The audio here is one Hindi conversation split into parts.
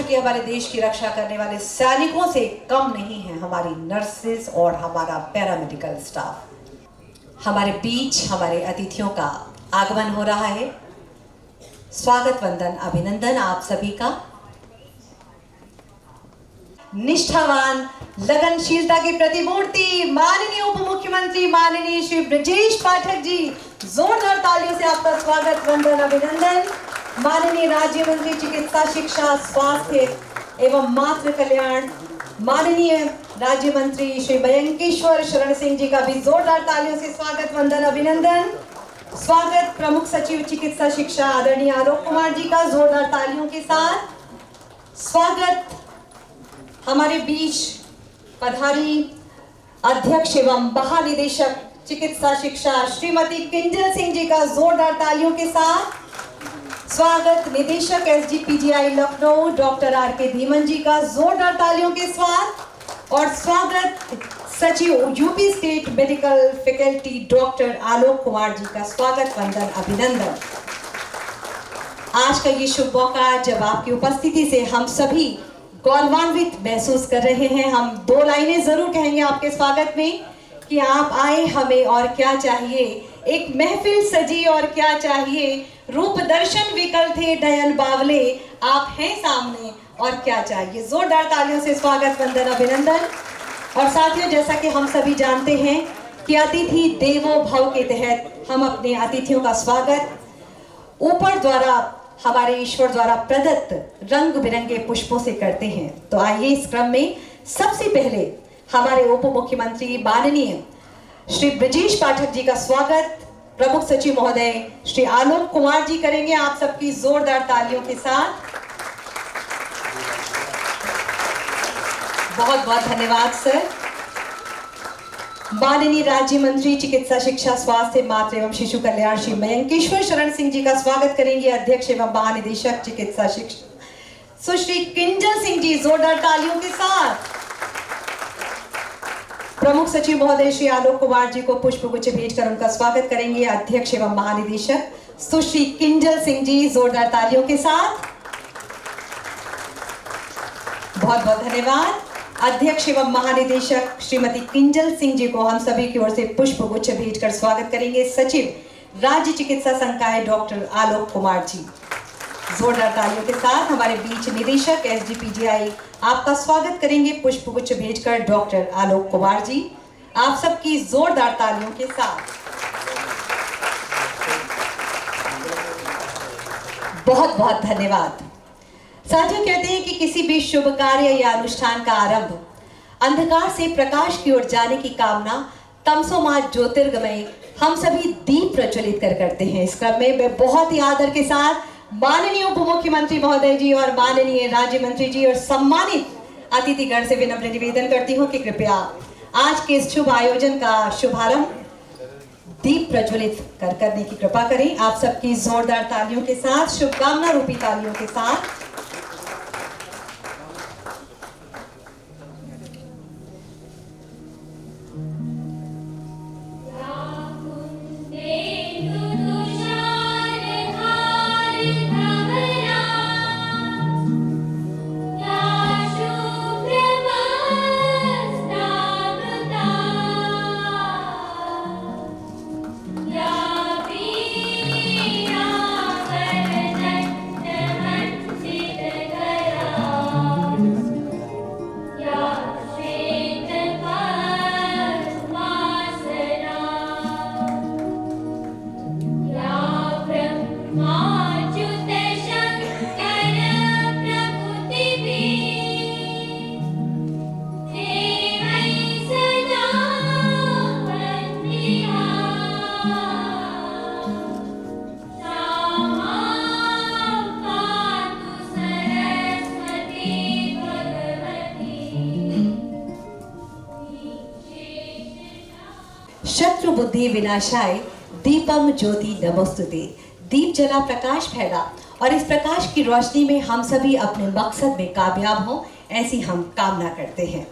राष्ट्र की, हमारे देश की रक्षा करने वाले सैनिकों से कम नहीं है हमारी नर्सेस और हमारा पैरामेडिकल स्टाफ। हमारे बीच हमारे अतिथियों का आगमन हो रहा है। स्वागत वंदन अभिनंदन आप सभी का। निष्ठावान लगनशीलता की प्रतिमूर्ति माननीय उप मुख्यमंत्री माननीय श्री ब्रजेश पाठक जी, जोरदार तालियों से आपका स्वागत वंदन अभिनंदन। माननीय राज्य मंत्री चिकित्सा शिक्षा स्वास्थ्य एवं मातृ कल्याण माननीय राज्य मंत्री श्री मयंकेश्वर शरण सिंह जी का भी जोरदार तालियों से स्वागत वंदन अभिनंदन। स्वागत प्रमुख सचिव चिकित्सा शिक्षा आदरणीय आलोक कुमार जी का जोरदार तालियों के साथ। स्वागत हमारे बीच पधारी अध्यक्ष एवं महानिदेशक चिकित्सा शिक्षा श्रीमती किंजल सिंह जी का जोरदार तालियों के साथ। स्वागत निदेशक SGPGI Lucknow doctor RK Dhiman ji का जोरदार तालियों के साथ। और स्वागत सचिव UP state medical faculty doctor Alok Kumar ji का स्वागत वंदन अभिनंदन। आज का ये शुभ मौका जब आपकी उपस्थिति से हम सभी गौरवान्वित महसूस कर रहे हैं। हम 2 लाइनें जरूर कहेंगे आपके स्वागत में कि आप आए हमें और क्या चाहिए, एक महफिल सजी और क्या चाहिए, रूप दर्शन विकल थे नयन बावले, आप हैं सामने और क्या चाहिए। जोरदार तालियों से स्वागत वंदन अभिनंदन। और साथियों, जैसा कि हम सभी जानते हैं कि अतिथि देवो भव के तहत हम अपने अतिथियों का स्वागत ऊपर द्वारा हमारे ईश्वर द्वारा प्रदत्त रंग बिरंगे पुष्पों से करते हैं। तो आइए इस क्रम में सबसे पहले हमारे उप मुख्यमंत्री माननीय श्री ब्रजेश पाठक जी का स्वागत प्रमुख सचिव महोदय श्री आलोक कुमार जी करेंगे आप सबकी जोरदार तालियों के साथ। बहुत बहुत धन्यवाद सर। माननीय राज्य मंत्री चिकित्सा शिक्षा स्वास्थ्य मातृ एवं शिशु कल्याण श्री मयंकेश्वर शरण सिंह जी का स्वागत करेंगे अध्यक्ष एवं महानिदेशक चिकित्सा शिक्षा सुश्री किंजल सिंह जी, जोरदार तालियों के साथ। प्रमुख सचिव महोदय श्री आलोक कुमार जी को पुष्पगुच्छ भेंट कर उनका स्वागत करेंगे अध्यक्ष एवं महानिदेशक सुश्री किंजल सिंह जी, जोरदार तालियों के साथ। बहुत बहुत धन्यवाद। अध्यक्ष एवं महानिदेशक श्रीमती किंजल सिंह जी को हम सभी की ओर से पुष्पगुच्छ भेंट कर स्वागत करेंगे सचिव राज्य चिकित्सा संकाय डॉक्टर आलोक कुमार जी। जोरदार तालियों के साथ हमारे बीच निदेशक SGPGI आपका स्वागत करेंगे पुष्पगुच्छ भेजकर डॉक्टर आलोक कुमार जी, आप सबकी जोरदार तालियों के साथ। बहुत बहुत धन्यवाद। साथियों, कहते हैं कि किसी भी शुभ कार्य या अनुष्ठान का आरंभ अंधकार से प्रकाश की ओर जाने की कामना तमसो मां ज्योतिर्गमय हम सभी दीप प्रज्वलित कर करते हैं। इस क्रम में मैं बहुत ही आदर के साथ माननीय उप मुख्यमंत्री महोदय जी और माननीय राज्य मंत्री जी और सम्मानित अतिथिगण से विनम्र निवेदन करती हूँ कि कृपया आज के इस शुभ आयोजन का शुभारंभ दीप प्रज्वलित कर करने की कृपा करें। आप सबकी जोरदार तालियों के साथ, शुभकामना रूपी तालियों के साथ। शत्रु बुद्धि विनाशाय दीपम ज्योति नमोस्तुते। दीप जला प्रकाश फैला और इस प्रकाश की रोशनी में हम सभी अपने मकसद में कामयाब हों, ऐसी हम कामना करते हैं।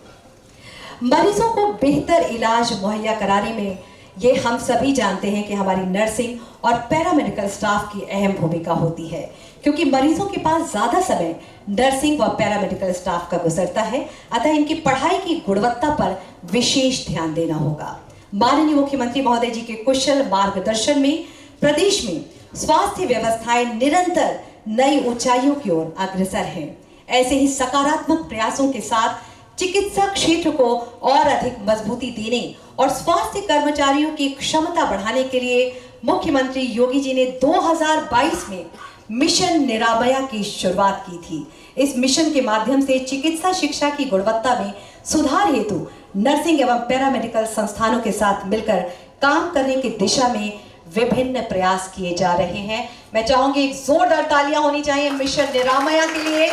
मरीजों को बेहतर इलाज मुहैया कराने में ये हम सभी जानते हैं कि हमारी नर्सिंग और पैरामेडिकल स्टाफ की अहम भूमिका होती है, क्योंकि मरीजों के पास ज्यादा समय नर्सिंग व पैरामेडिकल स्टाफ का गुजरता है, अतः इनकी पढ़ाई की गुणवत्ता पर विशेष ध्यान देना होगा। माननीय मुख्यमंत्री महोदय जी के कुशल मार्गदर्शन में प्रदेश में स्वास्थ्य व्यवस्थाएं निरंतर नई ऊंचाइयों की ओर अग्रसर हैं। ऐसे ही सकारात्मक प्रयासों के साथ चिकित्सा क्षेत्र को और अधिक मजबूती देने और स्वास्थ्य कर्मचारियों की क्षमता बढ़ाने के लिए मुख्यमंत्री योगी जी ने 2022 में मिशन निरामया की शुरुआत की थी। इस मिशन के माध्यम से चिकित्सा शिक्षा की गुणवत्ता में सुधार हेतु नर्सिंग एवं पैरामेडिकल संस्थानों के साथ मिलकर काम करने की दिशा में विभिन्न प्रयास किए जा रहे हैं। मैं चाहूंगी एक जोरदार तालियां होनी चाहिए मिशन निरामया के लिए।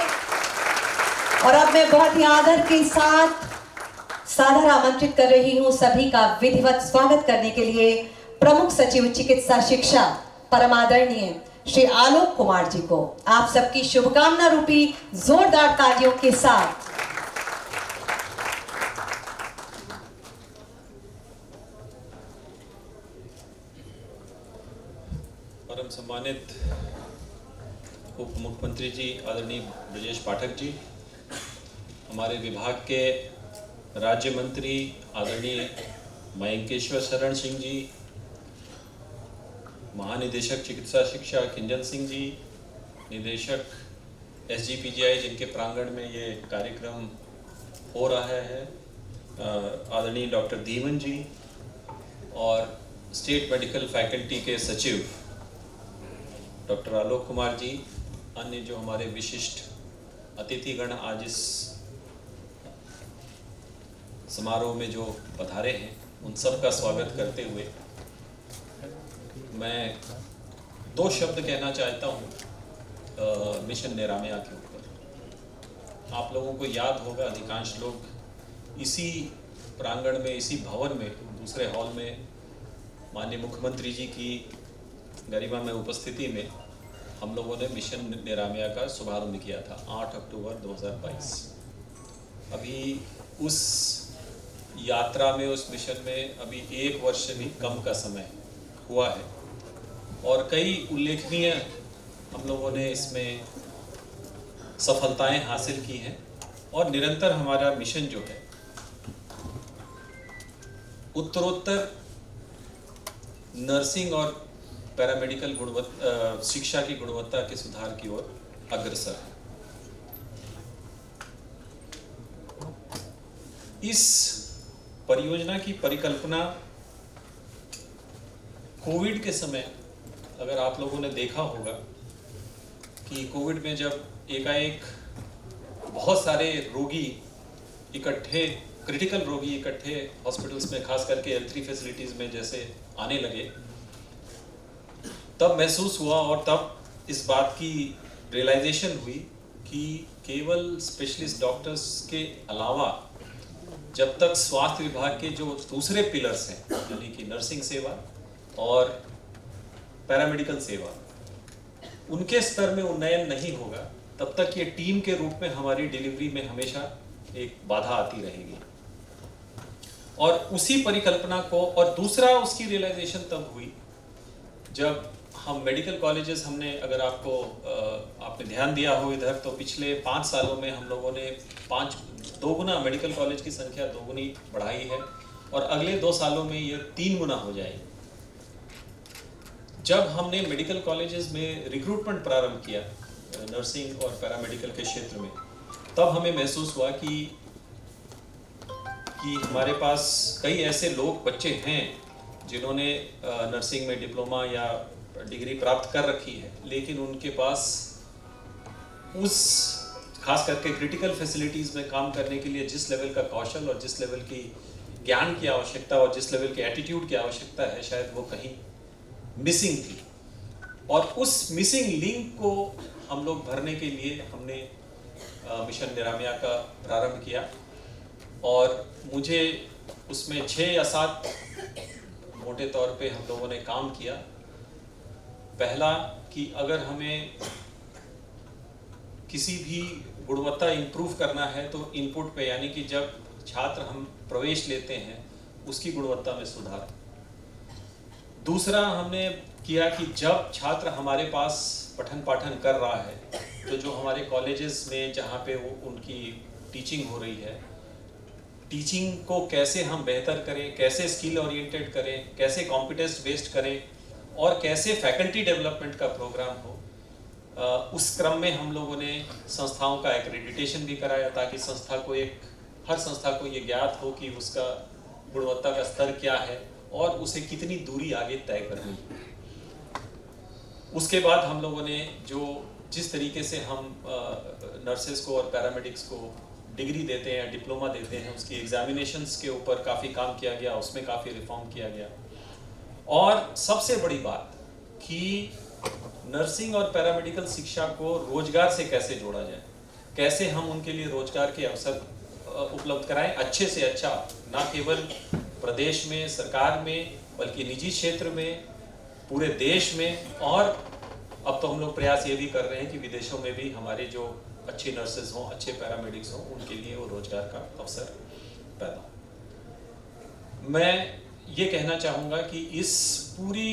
और अब मैं बहुत ही आदर के साथ सादर आमंत्रित कर रही हूं सभी का विधिवत स्वागत करने के लिए प्रमुख सचिव चिकित्सा शिक्षा परमादरणीय श्री आलोक कुमार जी को। आप सबकी शुभकामना रूपी जोरदार तालियों के साथ परम सम्मानित उप मुख्यमंत्री जी आदरणीय ब्रजेश पाठक जी, हमारे विभाग के राज्य मंत्री आदरणीय मयंकेश्वर शरण सिंह जी, महानिदेशक चिकित्सा शिक्षा किंजन सिंह जी, निदेशक SGPGI जिनके प्रांगण में ये कार्यक्रम हो रहा है, आदरणीय डॉक्टर धीमन जी और स्टेट मेडिकल फैकल्टी के सचिव डॉक्टर आलोक कुमार जी, अन्य जो हमारे विशिष्ट अतिथिगण आज इस समारोह में जो पधारे हैं, उन सब का स्वागत करते हुए मैं 2 शब्द कहना चाहता हूँ मिशन निरामया के ऊपर। आप लोगों को याद होगा, अधिकांश लोग इसी प्रांगण में, इसी भवन में, दूसरे हॉल में माननीय मुख्यमंत्री जी की गरिमा में उपस्थिति में हम लोगों ने मिशन निरामया का शुभारंभ किया था 8 अक्टूबर 2022। अभी उस यात्रा में, उस मिशन में अभी 1 वर्ष से भी कम का समय हुआ है और कई उल्लेखनीय हम लोगों ने इसमें सफलताएं हासिल की हैं और निरंतर हमारा मिशन जो है उत्तरोत्तर नर्सिंग और पैरामेडिकल शिक्षा की गुणवत्ता के सुधार की ओर अग्रसर है। इस परियोजना की परिकल्पना कोविड के समय, अगर आप लोगों ने देखा होगा कि कोविड में जब एकाएक बहुत सारे रोगी इकट्ठे, क्रिटिकल रोगी इकट्ठे हॉस्पिटल्स में, खास करके L3 फैसिलिटीज में जैसे आने लगे, तब महसूस हुआ और तब इस बात की रियलाइजेशन हुई कि केवल स्पेशलिस्ट डॉक्टर्स के अलावा जब तक स्वास्थ्य विभाग के जो दूसरे पिलर्स हैं, यानी कि नर्सिंग सेवा और पैरामेडिकल सेवा, उनके स्तर में उन्नयन नहीं होगा, तब तक ये टीम के रूप में हमारी डिलीवरी में हमेशा एक बाधा आती रहेगी। और उसी परिकल्पना को, और दूसरा उसकी रियलाइजेशन तब हुई जब हम मेडिकल कॉलेजेस, हमने, अगर आपने ध्यान दिया हो इधर, तो पिछले 5 सालों में हम लोगों ने 2 गुना मेडिकल कॉलेज की संख्या 2 गुनी बढ़ाई है और अगले 2 सालों में ये 3 गुना हो जाएगी। जब हमने मेडिकल कॉलेजेस में रिक्रूटमेंट प्रारंभ किया नर्सिंग और पैरामेडिकल के क्षेत्र में, तब हमें महसूस हुआ कि हमारे पास कई ऐसे लोग, बच्चे हैं जिन्होंने नर्सिंग में डिप्लोमा या डिग्री प्राप्त कर रखी है, लेकिन उनके पास उस, खास करके क्रिटिकल फैसिलिटीज़ में काम करने के लिए जिस लेवल का कौशल और जिस लेवल की ज्ञान की आवश्यकता और जिस लेवल के एटीट्यूड की आवश्यकता है, शायद वो कहीं मिसिंग थी। और उस मिसिंग लिंक को हम लोग भरने के लिए हमने मिशन निरामया का प्रारंभ किया और मुझे उसमें 6 या 7 मोटे तौर पे हम लोगों ने काम किया। पहला कि अगर हमें किसी भी गुणवत्ता इंप्रूव करना है तो इनपुट पे, यानी कि जब छात्र हम प्रवेश लेते हैं उसकी गुणवत्ता में सुधार। दूसरा हमने किया कि जब छात्र हमारे पास पठन पाठन कर रहा है, तो जो हमारे कॉलेजेस में जहाँ पे वो उनकी टीचिंग हो रही है, टीचिंग को कैसे हम बेहतर करें, कैसे स्किल ओरिएंटेड करें, कैसे कॉम्पिटेंस बेस्ड करें और कैसे फैकल्टी डेवलपमेंट का प्रोग्राम हो, उस क्रम में हम लोगों ने संस्थाओं का एक्रेडिटेशन भी कराया ताकि हर संस्था को ये ज्ञात हो कि उसका गुणवत्ता का स्तर क्या है और उसे कितनी दूरी आगे तय करनी है। उसके बाद हम लोगों ने जिस तरीके से हम नर्सेस को और पैरामेडिक्स को डिग्री देते हैं, डिप्लोमा देते हैं, उसकी एग्जामिनेशंस के ऊपर काफ़ी काम किया गया, उसमें काफ़ी रिफॉर्म किया गया। और सबसे बड़ी बात कि नर्सिंग और पैरामेडिकल शिक्षा को रोजगार से कैसे जोड़ा जाए, कैसे हम उनके लिए रोजगार के अवसर उपलब्ध कराएं, अच्छे से अच्छा, ना केवल प्रदेश में, सरकार में, बल्कि निजी क्षेत्र में, पूरे देश में। और अब तो हम लोग प्रयास ये भी कर रहे हैं कि विदेशों में भी हमारे जो अच्छे नर्सेज हों, अच्छे पैरामेडिक्स हों, उनके लिए वो रोजगार का अवसर पैदा हो। मैं ये कहना चाहूँगा कि इस पूरी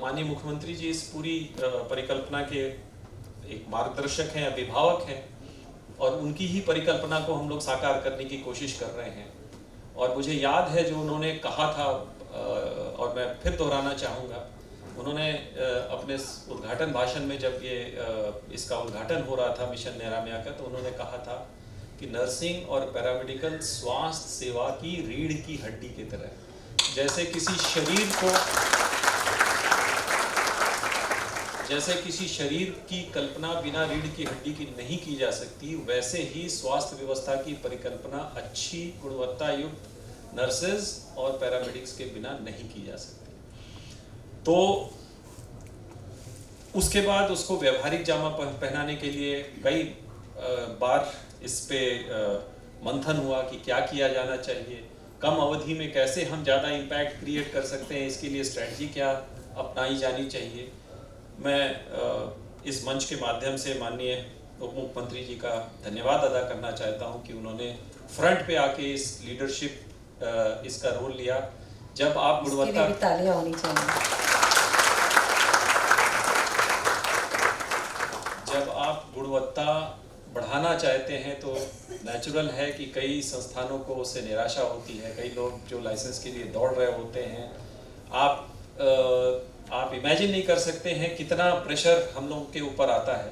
माननीय मुख्यमंत्री जी इस पूरी परिकल्पना के एक मार्गदर्शक हैं, अभिभावक हैं, और उनकी ही परिकल्पना को हम लोग साकार करने की कोशिश कर रहे हैं। और मुझे याद है जो उन्होंने कहा था, और मैं फिर दोहराना चाहूँगा, उन्होंने अपने उद्घाटन भाषण में जब इसका उद्घाटन हो रहा था मिशन निरामया का, तो उन्होंने कहा था कि नर्सिंग और पैरामेडिकल स्वास्थ्य सेवा की रीढ़ की हड्डी की तरह, जैसे किसी शरीर की कल्पना बिना रीढ़ की हड्डी की नहीं की जा सकती, वैसे ही स्वास्थ्य व्यवस्था की परिकल्पना अच्छी गुणवत्ता युक्त नर्सेज और पैरामेडिक्स के बिना नहीं की जा सकती। तो उसके बाद उसको व्यवहारिक जामा पहनाने के लिए कई बार इस पे मंथन हुआ कि क्या किया जाना चाहिए, कम अवधि में कैसे हम ज़्यादा इम्पैक्ट क्रिएट कर सकते हैं, इसके लिए स्ट्रैटेजी क्या अपनाई जानी चाहिए। मैं इस मंच के माध्यम से माननीय उप मुख्यमंत्री जी का धन्यवाद अदा करना चाहता हूं कि उन्होंने फ्रंट पे आके इस लीडरशिप इसका रोल लिया। जब आप तालियां होनी चाहिए। जब आप गुणवत्ता बढ़ाना चाहते हैं तो नेचुरल है कि कई संस्थानों को उससे निराशा होती है, कई लोग जो लाइसेंस के लिए दौड़ रहे होते हैं। आप इमेजिन नहीं कर सकते हैं कितना प्रेशर हम लोग के ऊपर आता है,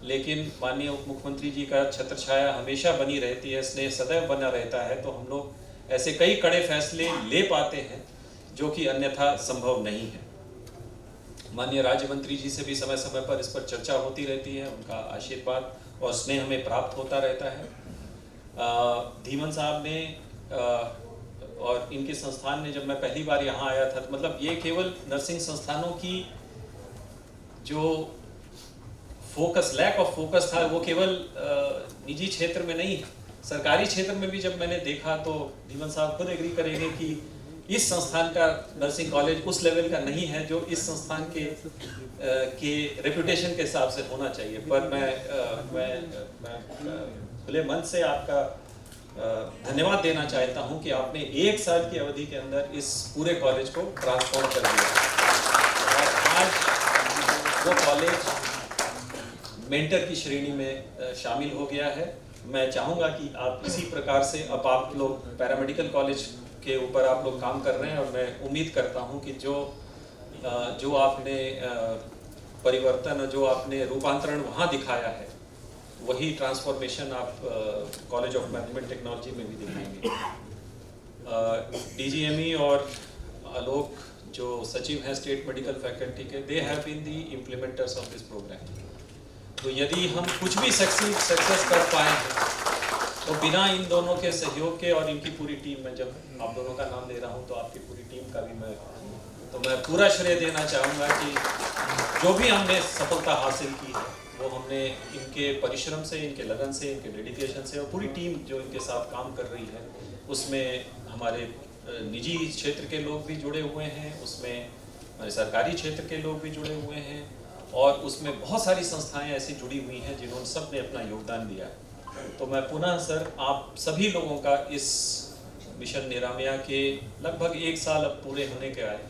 लेकिन माननीय उप मुख्यमंत्री जी का छत्र छाया हमेशा बनी रहती है, स्नेह सदैव बना रहता है, तो हम लोग ऐसे कई कड़े फैसले ले पाते हैं जो कि अन्यथा संभव नहीं है। माननीय राज्य मंत्री जी से भी समय समय पर इस पर चर्चा होती रहती है, उनका आशीर्वाद और स्नेह हमें प्राप्त होता रहता है। धीमन साहब ने और इनके संस्थान ने, जब मैं पहली बार यहाँ आया था, तो मतलब ये केवल नर्सिंग संस्थानों की जो लैक ऑफ फोकस था, वो केवल निजी क्षेत्र में नहीं, सरकारी क्षेत्र में भी जब मैंने देखा तो धीमन साहब खुद एग्री करेंगे कि इस संस्थान का नर्सिंग कॉलेज उस लेवल का नहीं है जो इस संस्थान के रेपुटेशन के हिसाब से होना चाहिए। पर मैं खुले मन से आपका धन्यवाद देना चाहता हूं कि आपने 1 साल की अवधि के अंदर इस पूरे कॉलेज को ट्रांसफॉर्म कर दिया और आज वो कॉलेज मेंटर की श्रेणी में शामिल हो गया है। मैं चाहूँगा कि आप इसी प्रकार से, अब आप लोग पैरामेडिकल कॉलेज के ऊपर आप लोग काम कर रहे हैं और मैं उम्मीद करता हूँ कि जो आपने परिवर्तन, जो आपने रूपांतरण वहाँ दिखाया है, वही ट्रांसफॉर्मेशन आप कॉलेज ऑफ मैनेजमेंट टेक्नोलॉजी में भी दिखाएंगे। डीजीएमई और आलोक जो सचिव हैं स्टेट मेडिकल फैकल्टी के, they have been the implementers of this programme. तो यदि हम कुछ भी सक्सेस कर पाए हैं तो बिना इन दोनों के सहयोग के, और इनकी पूरी टीम, में जब आप दोनों का नाम ले रहा हूँ तो आपकी पूरी टीम का भी मैं पूरा श्रेय देना चाहूँगा कि जो भी हमने सफलता हासिल की है वो हमने इनके परिश्रम से, इनके लगन से, इनके डेडिकेशन से, और पूरी टीम जो इनके साथ काम कर रही है, उसमें हमारे निजी क्षेत्र के लोग भी जुड़े हुए हैं, उसमें हमारे सरकारी क्षेत्र के लोग भी जुड़े हुए हैं, और उसमें बहुत सारी संस्थाएं ऐसी जुड़ी हुई हैं जिन्होंने सब ने अपना योगदान दिया। तो मैं पुनः सर आप सभी लोगों का इस मिशन निरामया के लगभग 1 साल अब पूरे होने के आए,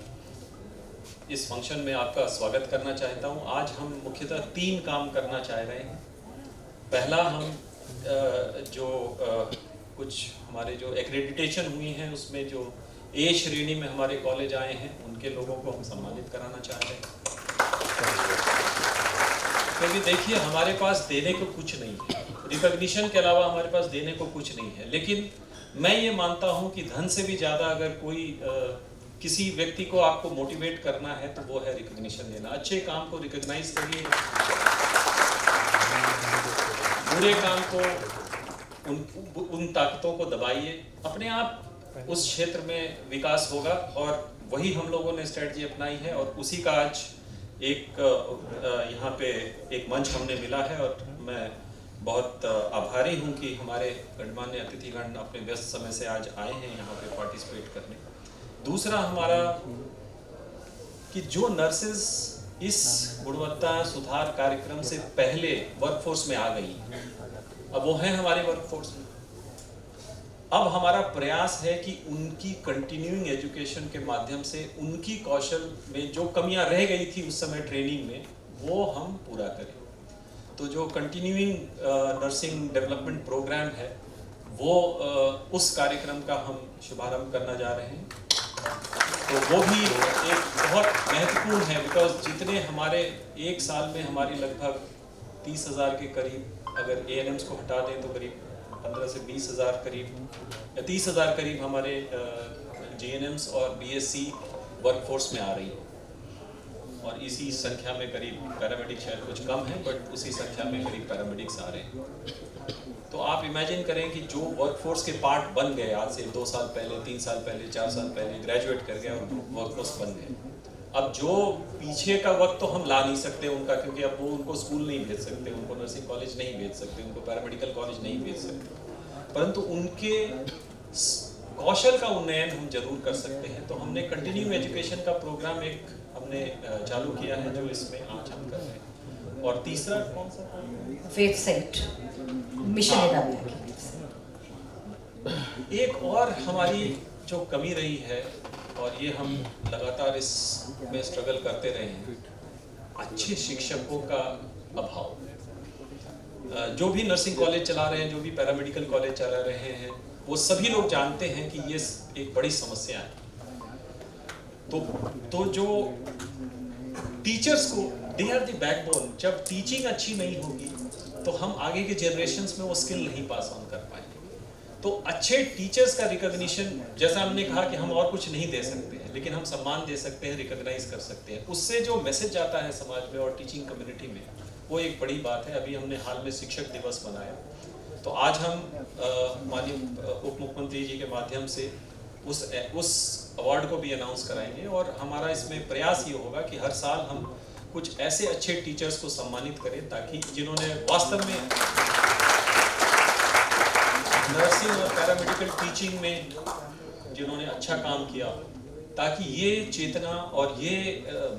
इस फंक्शन में आपका स्वागत करना चाहता हूं। आज हम मुख्यतः 3 काम करना चाह रहे हैं। पहला, हम कुछ हमारे जो एक्रेडिटेशन हुई हैं उसमें जो ए श्रेणी में हमारे कॉलेज आए हैं उनके लोगों को हम सम्मानित कराना चाह रहे हैं। क्योंकि देखिए, हमारे पास देने को कुछ नहीं है, रिकॉग्निशन के अलावा हमारे पास देने को कुछ नहीं है। लेकिन मैं ये मानता हूँ कि धन से भी ज़्यादा अगर कोई किसी व्यक्ति को आपको मोटिवेट करना है तो वो है रिकॉग्निशन देना। अच्छे काम को रिकॉग्नाइज करिए, बुरे काम को उन ताकतों को दबाइए, अपने आप उस क्षेत्र में विकास होगा। और वही हम लोगों ने स्ट्रेटजी अपनाई है और उसी का आज एक यहाँ पे एक मंच हमने मिला है। और मैं बहुत आभारी हूँ कि हमारे गणमान्य अतिथिगण अपने व्यस्त समय से आज आए हैं यहाँ पे पार्टिसिपेट करने। दूसरा हमारा कि जो नर्सेज इस गुणवत्ता सुधार कार्यक्रम से पहले वर्कफोर्स में आ गई, अब वो हैं हमारे वर्कफोर्स में। अब हमारा प्रयास है कि उनकी कंटिन्यूइंग एजुकेशन के माध्यम से उनकी कौशल में जो कमियां रह गई थी उस समय ट्रेनिंग में, वो हम पूरा करें। तो जो कंटिन्यूइंग नर्सिंग डेवलपमेंट प्रोग्राम है वो उस कार्यक्रम का हम शुभारंभ करना जा रहे हैं। तो वो भी एक बहुत महत्वपूर्ण है, बिकॉज जितने हमारे एक साल में हमारी लगभग 30,000 के करीब, अगर ANMs को हटा दें तो करीब 15 से 20,000 करीब या 30,000 करीब हमारे GNMs और BSc वर्कफोर्स में आ रही है। और इसी संख्या में करीब पैरामेडिक शायद कुछ कम है, बट उसी संख्या में करीब पैरामेडिक्स आ रहे हैं। तो आप इमेजिन करें कि जो वर्कफोर्स के पार्ट बन गए आज से 2 साल पहले, 3 साल पहले, 4 साल पहले ग्रेजुएट कर गए और वर्कफोर्स बन गए। अब जो पीछे का वक्त तो हम ला नहीं सकते उनका, क्योंकि अब वो उनको स्कूल नहीं भेज सकते, उनको नर्सिंग कॉलेज नहीं भेज सकते, उनको पैरामेडिकल कॉलेज नहीं भेज सकते, परंतु उनके कौशल का उन्नयन हम जरूर कर सकते हैं। तो हमने कंटिन्यू एजुकेशन का प्रोग्राम एक हमने चालू किया है, जो इसमें आज हम कर रहे हैं। और तीसरा कौन सा? Website mission. एक और हमारी जो कमी रही है, और ये हम लगातार इसमें स्ट्रगल करते रहे हैं, अच्छे शिक्षकों का अभाव। जो भी नर्सिंग कॉलेज चला रहे हैं, जो भी पैरामेडिकल कॉलेज चला रहे हैं, वो सभी लोग जानते हैं कि ये एक बड़ी समस्या है। तो जो टीचर्स को, दे आर द बैकबोन। जब टीचिंग अच्छी नहीं होगी तो हम आगे के जनरेशन्स में वो स्किल नहीं पास ऑन कर पाएंगे। तो अच्छे टीचर्स का रिकॉग्निशन, जैसा हमने कहा कि हम और कुछ नहीं दे सकते हैं, लेकिन हम सम्मान दे सकते हैं, रिकॉग्नाइज कर सकते हैं। उससे जो मैसेज जाता है समाज में और टीचिंग कम्युनिटी में, वो एक बड़ी बात है। अभी हमने हाल में शिक्षक दिवस मनाया, तो आज हम माननीय उप मुख्यमंत्री जी के माध्यम से उस अवार्ड को भी अनाउंस कराएंगे। और हमारा इसमें प्रयास ये होगा कि हर साल हम कुछ ऐसे अच्छे टीचर्स को सम्मानित करें, ताकि जिन्होंने वास्तव में नर्सिंग और पैरामेडिकल टीचिंग में जिन्होंने अच्छा काम किया, ताकि ये चेतना और ये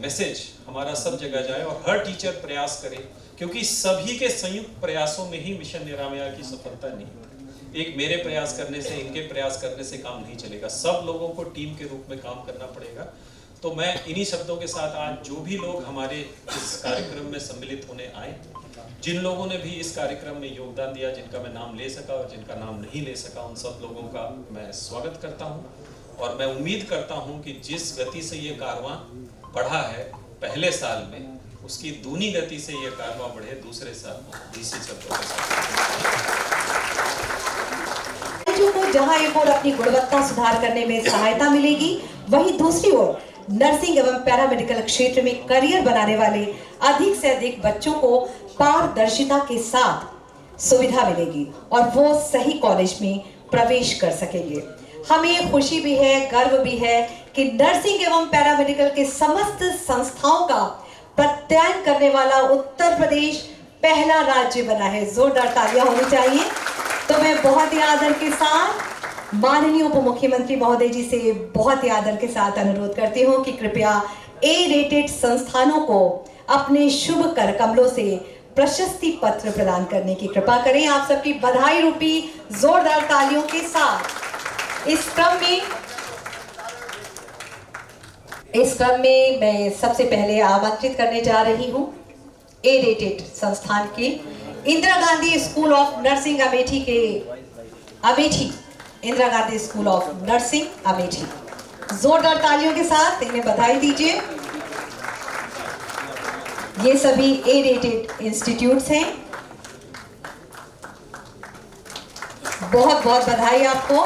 मैसेज हमारा सब जगह जाए और हर टीचर प्रयास करे, क्योंकि सभी के संयुक्त प्रयासों में ही मिशन निरामया की सफलता नहीं। एक मेरे प्रयास करने से, इनके प्रयास करने से काम नहीं चलेगा, सब लोगों को टीम के रूप में काम करना पड़ेगा। तो मैं इन्हीं शब्दों के साथ आज जो भी लोग हमारे इस कार्यक्रम में सम्मिलित होने आए, जिन लोगों ने भी इस कार्यक्रम में योगदान दिया, जिनका मैं नाम ले सका और जिनका नाम नहीं ले सका, उन सब लोगों का मैं स्वागत करता हूं। और मैं उम्मीद करता हूं कि जिस गति से ये कारवां बढ़ा है पहले साल में, उसकी दूनी गति से ये कारवां बढ़े दूसरे साल में। इसी शब्दों के साथ को जहां एक और अपनी गुणवत्ता सुधार करने में सहायता मिलेगी, वहीं दूसरी ओर नर्सिंग एवं पैरामेडिकल क्षेत्र में करियर बनाने वाले अधिक से अधिक बच्चों को पारदर्शिता के साथ सुविधा मिलेगी और वो सही कॉलेज में प्रवेश कर सकेंगे। हमें खुशी भी है, गर्व भी है कि नर्सिंग एवं पैरामेडिकल के समस्त संस्थाओं का प्रत्यायन करने वाला उत्तर प्रदेश पहला राज्य बना है। जोरदार तालियां होनी चाहिए। तो मैं बहुत ही आदर के साथ माननीय उप मुख्यमंत्री महोदय जी से बहुत ही आदर के साथ अनुरोध करती हूँ कि कृपया A रेटेड संस्थानों को अपने शुभ कर कमलों से प्रशस्ति पत्र प्रदान करने की कृपा करें। आप सबकी बधाई रूपी जोरदार तालियों के साथ इस क्रम में इस क्रम में मैं सबसे पहले आमंत्रित करने जा रही हूँ ए रेटेड संस्थान के Indira Gandhi school of nursing Amethi के Indira Gandhi school of nursing Amethi. जोरदार तालियों के साथ इन्हें बधाई दीजिए। ये सभी ए रेटेड इंस्टीट्यूट्स हैं। बहुत बहुत बधाई आपको।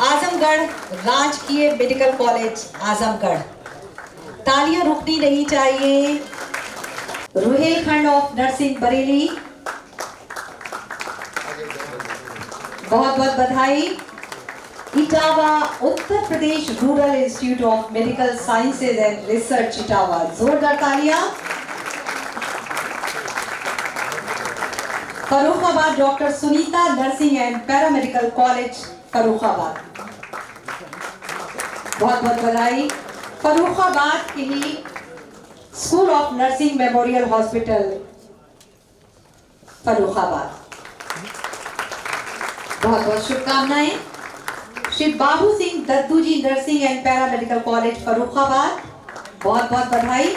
आजमगढ़ राजकीय मेडिकल कॉलेज आजमगढ़, तालियां रुकनी नहीं चाहिए। रुहेलखंड ऑफ नर्सिंग बरेली, बहुत बहुत बधाई। Etawah Uttar Pradesh rural institute of medical sciences and research Etawah, जोरदार तालियां। Farrukhabad doctor Sunita nursing and paramedical college Farrukhabad, बहुत बहुत बधाई। फर्रुखाबाद के ही school of nursing memorial hospital Farrukhabad, बहुत बहुत शुभकामनाएं। Shri Babu Singh Daddu ji nursing and paramedical college Farrukhabad, बहुत बहुत बधाई।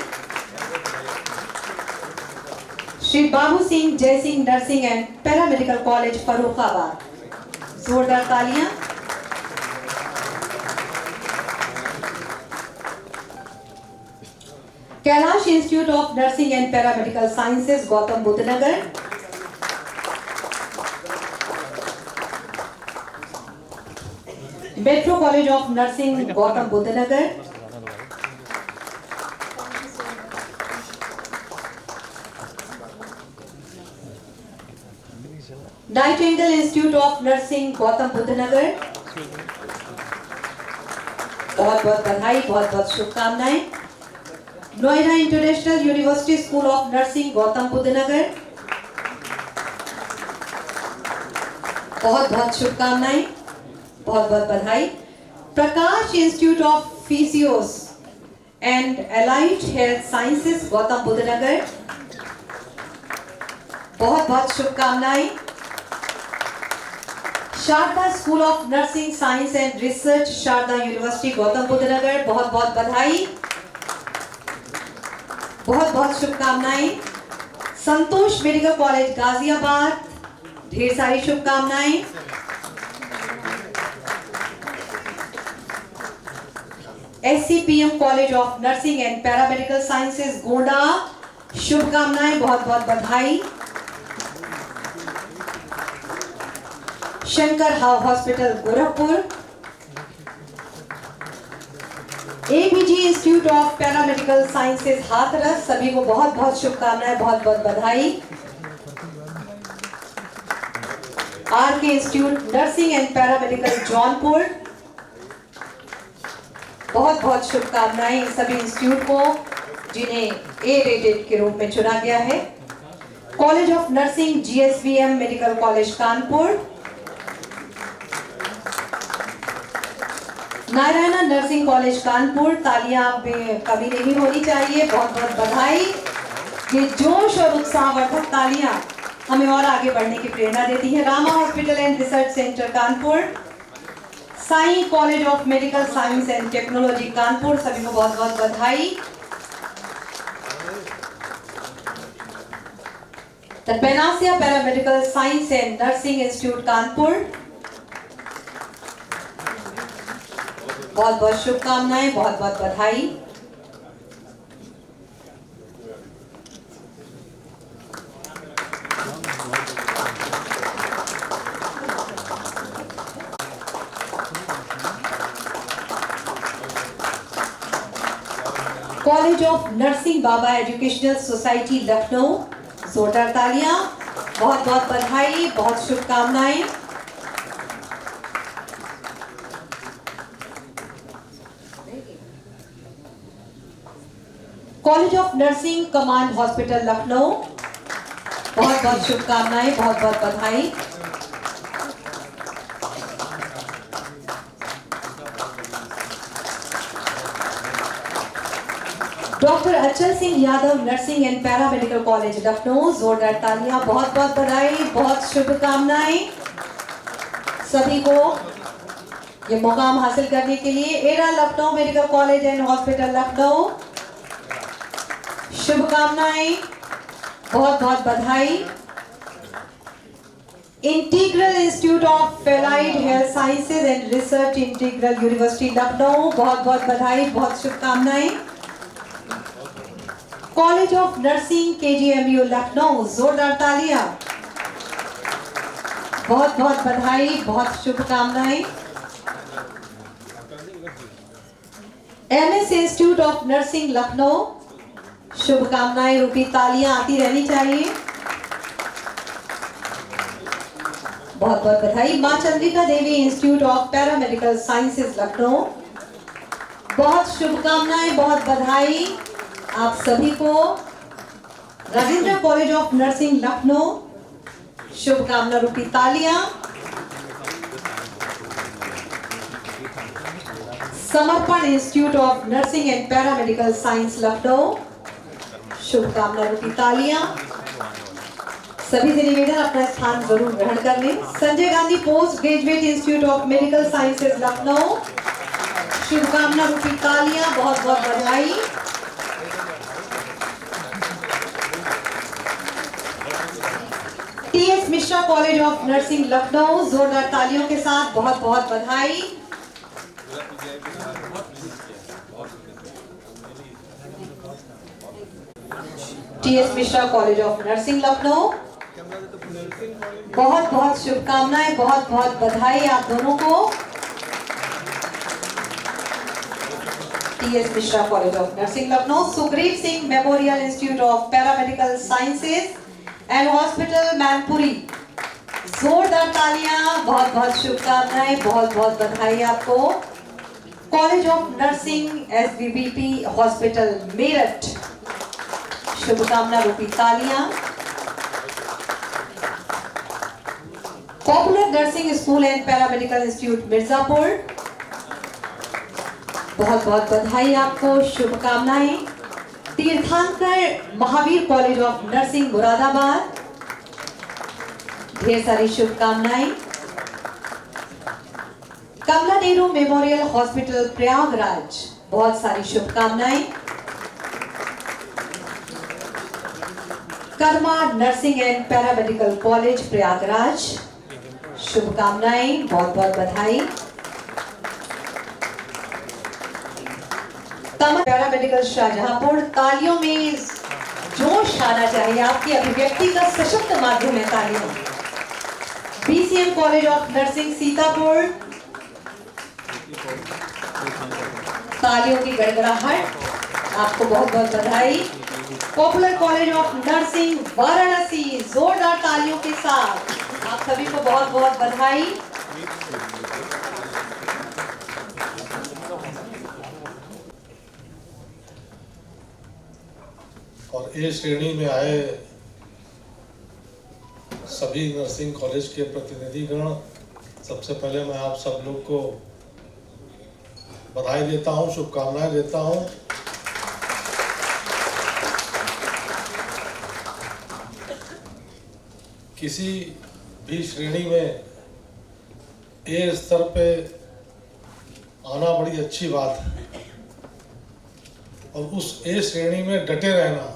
Shri Babu Singh Jai Singh nursing and paramedical college Farrukhabad, जोरदार तालियां। Kailash institute of nursing and paramedical sciences Gautam Buddh Nagar, metro college of nursing Gautam Buddh Nagar, Nightingale institute of nursing Gautam Buddh Nagar, बहुत बहुत बधाई, बहुत बहुत शुभकामनाएं। Noida international university school of nursing Gautam Buddh Nagar, बहुत बहुत शुभकामनाएं, बहुत बहुत बधाई। Prakash institute of physios and allied health sciences Gautam Buddh Nagar, बहुत बहुत शुभकामनाएं। Sharda school of nursing science and research Sharda university Gautam Buddh Nagar, बहुत बहुत बधाई, बहुत बहुत शुभकामनाएं। संतोष मेडिकल कॉलेज गाजियाबाद, ढेर सारी शुभकामनाएं। SCPM college of nursing and paramedical sciences Gonda, शुभकामनाएं, बहुत बहुत बधाई। Shankar hospital Gorakhpur, ABG institute of paramedical sciences Hathras, सभी को बहुत बहुत शुभकामनाएं, बहुत बहुत बधाई। RK institute nursing and paramedical Jaunpur, बहुत बहुत शुभकामनाएं सभी इंस्टीट्यूट को जिन्हें ए रेटेड के रूप में चुना गया है। College of nursing GSVM medical college Kanpur, Narayana nursing college Kanpur, तालियां कभी नहीं होनी चाहिए, बहुत बहुत बधाई। ये जोश और उत्साहवर्धक तालियां हमें और आगे बढ़ने की प्रेरणा देती हैं। Rama hospital and research centre Kanpur, Sai college of medical science and technology Kanpur, सभी को बहुत बहुत बधाई। The Panacea paramedical science and nursing institute Kanpur, बहुत बहुत शुभकामनाएं, बहुत बहुत बधाई। College of nursing Baba educational society Lucknow, जोरदार तालियां, बहुत बहुत बधाई, बहुत शुभकामनाएं। College of nursing command hospital Lucknow, बहुत बहुत शुभकामनाएं, बहुत बहुत बधाई। Doctor Achal Singh Yadav nursing and paramedical college Lucknow, जोरदार तालियां, बहुत बहुत बधाई, बहुत शुभकामनाएं सभी को। ये मुकाम हासिल करने के लिए Era Lucknow medical college and hospital Lucknow, शुभकामनाएं, बहुत बहुत बधाई। Integral institute of allied health sciences and research, integral university Lucknow, बहुत बहुत बधाई, बहुत शुभकामनाएं। College of nursing KGMU Lucknow, जोरदार तालियां, बहुत बहुत बधाई, बहुत शुभकामनाएं। MS institute of nursing Lucknow, शुभकामनाएं, रूपी तालियां आती रहनी चाहिए, बहुत बहुत बधाई। Maa Chandrika Devi institute of paramedical sciences Lucknow, बहुत शुभकामनाएं, बहुत बधाई आप सभी को। Rajendra college of nursing Lucknow, शुभकामना रूपी तालियां। Samarpan institute of nursing and paramedical science Lucknow, शुभकामना रूपी तालियां। सभी से निवेदन अपना स्थान जरूर ग्रहण कर लें। Sanjay Gandhi post graduate institute of medical sciences Lucknow, शुभकामना रूपी तालियां, बहुत बहुत बधाई। TS Mishra college of nursing Lucknow, जोरदार तालियों के साथ बहुत बहुत बधाई। TS Mishra college of nursing Lucknow, बहुत बहुत शुभकामनाएं, बहुत बहुत बधाई आप दोनों को। TS Mishra college of nursing Lucknow, Sugriv Singh memorial institute of paramedical sciences and hospital Mainpuri, जोरदार तालियां, बहुत बहुत शुभकामनाएं, बहुत बहुत बधाई आपको। College of nursing SBBP hospital Meerut, शुभकामना रूपी तालियां। Popular nursing school and paramedical institute Mirzapur, बहुत बहुत बधाई आपको, शुभकामनाएं। Tirthankar Mahavir college of nursing Moradabad, ढेर सारी शुभकामनाएं। कमला नेहरू मेमोरियल हॉस्पिटल प्रयागराज, बहुत सारी शुभकामनाएं। Karma nursing and paramedical college Prayagraj, शुभकामनाएं, बहुत बहुत बधाई। पैरामेडिकल शाहजहांपुर, तालियों में जोश आना चाहिए, आपकी अभिव्यक्ति का सशक्त माध्यम है तालियां। BCM college of nursing Sitapur, तालियों की गड़गड़ाहट, आपको बहुत बहुत बधाई। Popular college of nursing Varanasi, जोरदार तालियों के साथ आप सभी को बहुत बहुत बधाई। और ए श्रेणी में आए सभी नर्सिंग कॉलेज के प्रतिनिधिगण, सबसे पहले मैं आप सब लोग को बधाई देता हूं, शुभकामनाएं देता हूं। किसी भी श्रेणी में ए स्तर पे आना बड़ी अच्छी बात है और उस ए श्रेणी में डटे रहना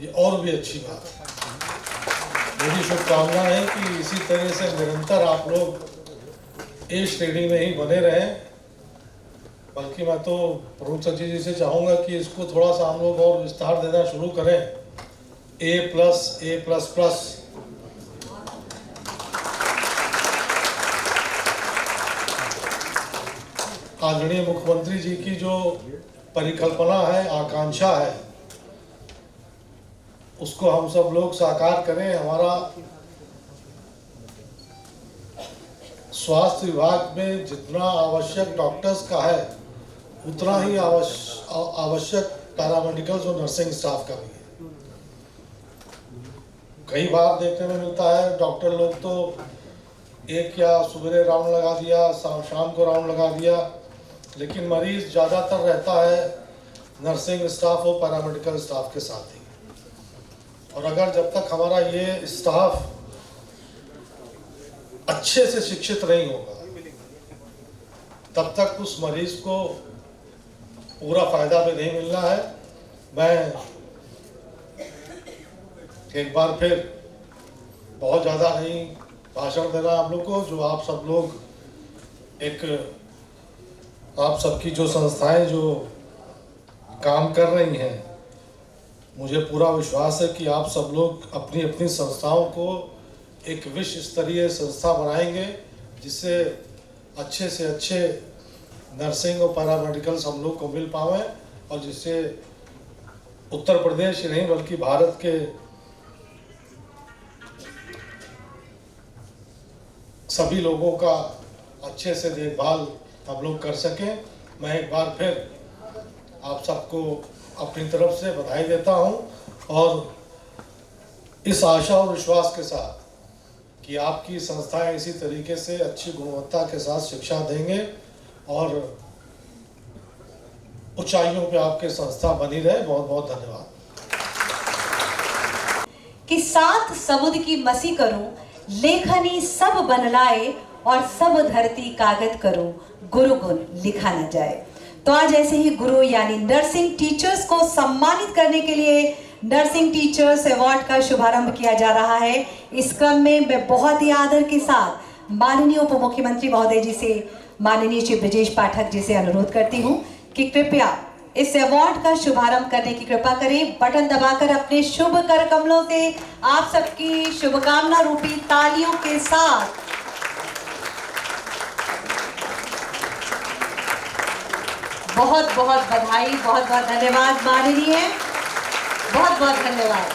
ये और भी अच्छी बात है। मेरी शुभकामना है कि इसी तरह से निरंतर आप लोग ए श्रेणी में ही बने रहें। बल्कि मैं तो प्रमुख सचिव जी से चाहूँगा कि इसको थोड़ा सा हम लोग और विस्तार देना शुरू करें, A+, A++। आदरणीय मुख्यमंत्री जी की जो परिकल्पना है, आकांक्षा है, उसको हम सब लोग साकार करें। हमारा स्वास्थ्य विभाग में जितना आवश्यक डॉक्टर्स का है उतना ही आवश्यक पैरामेडिकल्स और नर्सिंग स्टाफ का भी है। कई बार देखने में मिलता है डॉक्टर लोग तो एक या सुबह राउंड लगा दिया, शाम को राउंड लगा दिया, लेकिन मरीज ज़्यादातर रहता है नर्सिंग स्टाफ और पैरामेडिकल स्टाफ के साथ ही। और अगर जब तक हमारा ये स्टाफ अच्छे से शिक्षित नहीं होगा, तब तक उस मरीज को पूरा फायदा भी नहीं मिलना है। मैं एक बार फिर बहुत ज़्यादा नहीं भाषण देना आप लोग को, जो आप सब लोग आप सबकी जो संस्थाएं जो काम कर रही हैं, मुझे पूरा विश्वास है कि आप सब लोग अपनी अपनी संस्थाओं को एक विश्व स्तरीय संस्था बनाएंगे, जिससे अच्छे से अच्छे नर्सिंग और पैरामेडिकल्स हम लोग को मिल पाएँ, और जिससे उत्तर प्रदेश ही नहीं बल्कि भारत के सभी लोगों का अच्छे से देखभाल हम लोग कर सकें। मैं एक बार फिर आप सबको अपनी तरफ से बधाई देता हूं, और इस आशा और विश्वास के साथ कि आपकी संस्थाएं इसी तरीके से अच्छी गुणवत्ता के साथ शिक्षा देंगे और ऊंचाइयों पे आपकी संस्था बनी रहे। बहुत बहुत धन्यवाद। कि सात समुद्र की मसी करूं, लेखनी सब बन लाए, और सब धरती कागज करूं, गुरु गुण लिखा न जाए। तो आज ऐसे ही गुरु यानी नर्सिंग टीचर्स को सम्मानित करने के लिए नर्सिंग टीचर्स अवार्ड का शुभारंभ किया जा रहा है। इस क्रम में मैं बहुत ही आदर के साथ माननीय उप मुख्यमंत्री महोदय जी से, माननीय श्री ब्रजेश पाठक जी से अनुरोध करती हूं कि कृपया इस अवार्ड का शुभारंभ करने की कृपा करें। बटन दबाकर अपने शुभ कर कमलों से आप सबकी शुभकामना रूपी तालियों के साथ बहुत बहुत बधाई, बहुत बहुत धन्यवाद माननीय, बहुत बहुत धन्यवाद।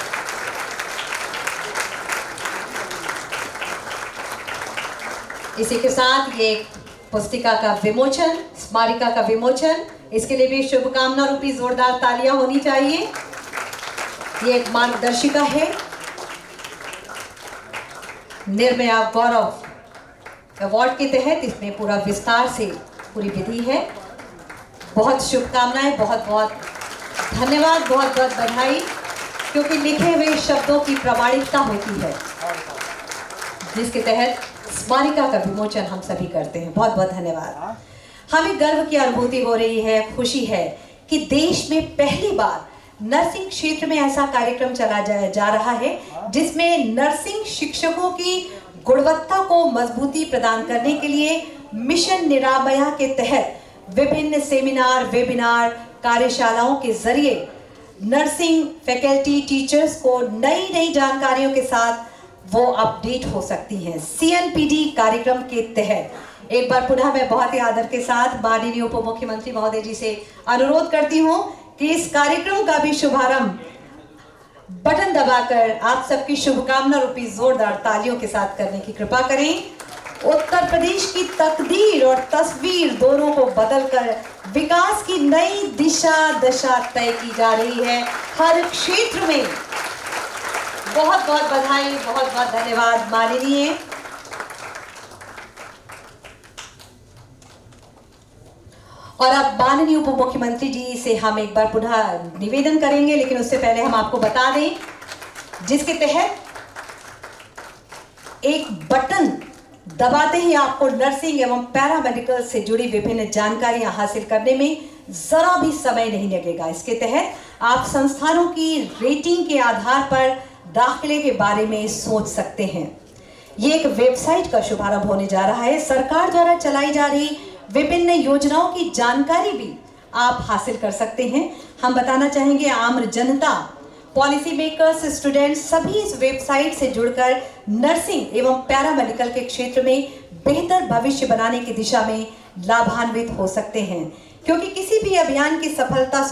इसी के साथ ये पुस्तिका का विमोचन, स्मारिका का विमोचन, इसके लिए भी शुभकामना रूपी जोरदार तालियां होनी चाहिए। ये एक मार्गदर्शिका है, निर्मया गौरव अवार्ड के तहत इसमें पूरा विस्तार से पूरी विधि है। बहुत शुभकामनाएं, बहुत बहुत धन्यवाद, बहुत बहुत बधाई, क्योंकि लिखे हुए शब्दों की प्रामाणिकता होती है, जिसके तहत स्मारिका का विमोचन हम सभी करते हैं। बहुत बहुत धन्यवाद। हमें गर्व की अनुभूति हो रही है, खुशी है कि देश में पहली बार नर्सिंग क्षेत्र में ऐसा कार्यक्रम चला जा रहा है, जिसमें नर्सिंग शिक्षकों की गुणवत्ता को मजबूती प्रदान करने के लिए मिशन निरामया के तहत विभिन्न सेमिनार, वेबिनार, कार्यशालाओं के जरिए नर्सिंग फैकल्टी टीचर्स को नई नई जानकारियों के साथ वो अपडेट हो सकती हैं। CNPD कार्यक्रम के तहत एक बार पुनः मैं बहुत ही आदर के साथ माननीय उप मुख्यमंत्री महोदय जी से अनुरोध करती हूं कि इस कार्यक्रम का भी शुभारंभ बटन दबाकर आप सबकी शुभकामना रूपी जोरदार तालियों के साथ करने की कृपा करें। उत्तर प्रदेश की तकदीर और तस्वीर दोनों को बदलकर विकास की नई दशा तय की जा रही है हर क्षेत्र में। बहुत बहुत बधाई, बहुत बहुत धन्यवाद माननीय। और अब माननीय उप मुख्यमंत्री जी से हम एक बार पुनः निवेदन करेंगे, लेकिन उससे पहले हम आपको बता दें, जिसके तहत एक बटन दबाते ही आपको नर्सिंग एवं पैरामेडिकल से जुड़ी विभिन्न जानकारियां हासिल करने में जरा भी समय नहीं लगेगा। इसके तहत आप संस्थानों की रेटिंग के आधार पर दाखिले के बारे में सोच सकते हैं। ये एक वेबसाइट का शुभारंभ होने जा रहा है। सरकार द्वारा चलाई जा रही विभिन्न योजनाओं की जानकारी भी आप हासिल कर सकते हैं। हम बताना चाहेंगे आम जनता, पॉलिसी मेकर्स, स्टूडेंट्स सभी इस वेबसाइट से जुड़कर नर्सिंग एवं पैरामेडिकल के क्षेत्र में बेहतर भविष्य बनाने की दिशा में लाभान्वित हो सकते हैं, क्योंकि किसी भी अभियान की सफलता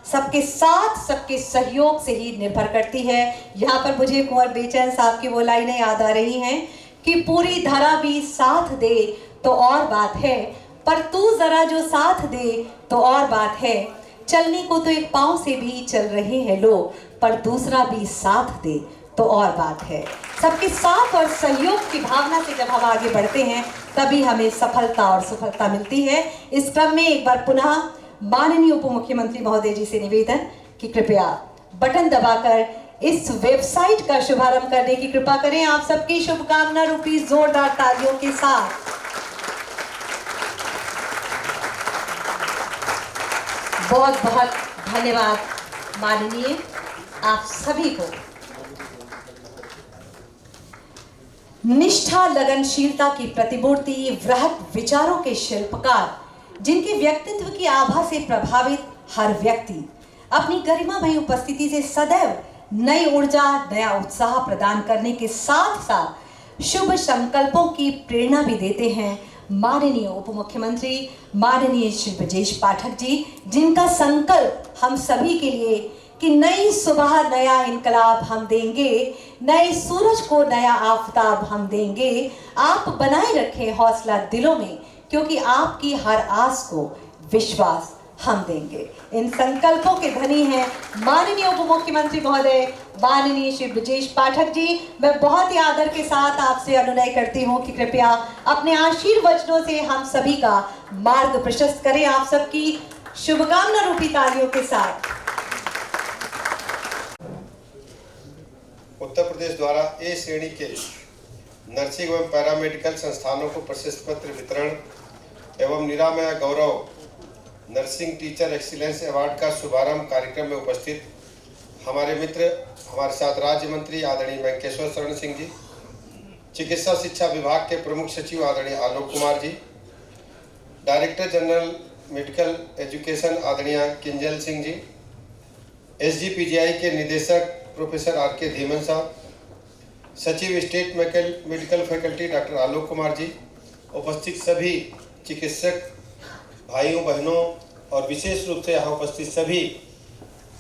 सबके साथ, सबके सहयोग से ही निर्भर करती है। यहाँ पर मुझे कुंवर बेचैन साहब की वो लाइनें याद आ रही हैं कि पूरी धरा भी साथ दे तो और बात है, पर तू जरा जो साथ दे तो और बात है। चलने को तो एक पांव से भी चल रहे हैं लोग, पर दूसरा भी साथ दे तो और बात है। सबके साथ और सहयोग की भावना से जब हम आगे बढ़ते हैं, तभी हमें सफलता और सफलता मिलती है। इस क्रम में एक बार पुनः माननीय उप मुख्यमंत्री महोदय जी से निवेदन कि कृपया बटन दबाकर इस वेबसाइट का शुभारंभ करने की कृपा करें। आप सबकी शुभकामना रूपी जोरदार तालियों के साथ बहुत बहुत धन्यवाद माननीय आप सभी को। निष्ठा लगनशीलता की प्रतिमूर्ति, वृहत विचारों के शिल्पकार, जिनके व्यक्तित्व की आभा से प्रभावित हर व्यक्ति अपनी गरिमामयी उपस्थिति से सदैव नई ऊर्जा, नया उत्साह प्रदान करने के साथ साथ शुभ संकल्पों की प्रेरणा भी देते हैं माननीय उप मुख्यमंत्री माननीय श्री ब्रजेश पाठक जी, जिनका संकल्प हम सभी के लिए कि नई सुबह नया इनकलाब हम देंगे, नए सूरज को नया आफताब हम देंगे। आप बनाए रखें हौसला दिलों में, क्योंकि आपकी हर आस को विश्वास हम देंगे। इन संकल्पों के धनी हैं माननीय उप मुख्यमंत्री महोदय माननीय श्री ब्रजेश पाठक जी। मैं बहुत ही आदर के साथ आपसे अनुनय करती हूँ कि कृपया अपने आशीर्वचनों से हम सभी का मार्ग प्रशस्त करें। आप सबकी शुभकामना रूपी तालियों के साथ। उत्तर प्रदेश द्वारा ए श्रेणी के नर्सिंग एवं पैरामेडिकल संस्थानों को प्रशस्ति पत्र वितरण एवं निरामया गौरव नर्सिंग टीचर एक्सीलेंस अवार्ड का शुभारंभ कार्यक्रम में उपस्थित हमारे मित्र, हमारे साथ राज्य मंत्री आदरणीय वेंकटेश्वर शरण सिंह जी, चिकित्सा शिक्षा विभाग के प्रमुख सचिव आदरणीय आलोक कुमार जी, डायरेक्टर जनरल मेडिकल एजुकेशन आदरणीय किंजल सिंह जी, SGPGI के निदेशक प्रोफेसर RK धीमन साहब, सचिव state medical faculty doctor Alok Kumar जी, उपस्थित सभी चिकित्सक भाइयों बहनों और विशेष रूप से यहाँ उपस्थित सभी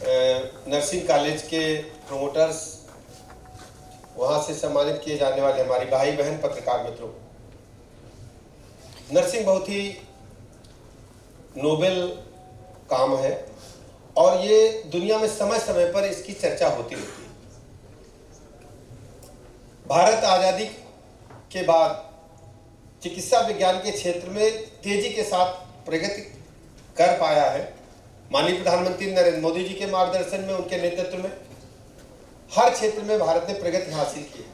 नर्सिंग कॉलेज के प्रोमोटर्स, वहाँ से सम्मानित किए जाने वाले हमारी भाई बहन पत्रकार मित्रों। नर्सिंग बहुत ही नोबेल काम है और ये दुनिया में समय समय पर इसकी चर्चा होती रहती है। भारत आज़ादी के बाद चिकित्सा विज्ञान के क्षेत्र में तेजी के साथ प्रगति कर पाया है। माननीय प्रधानमंत्री नरेंद्र मोदी जी के मार्गदर्शन में, उनके नेतृत्व में हर क्षेत्र में भारत ने प्रगति हासिल की है।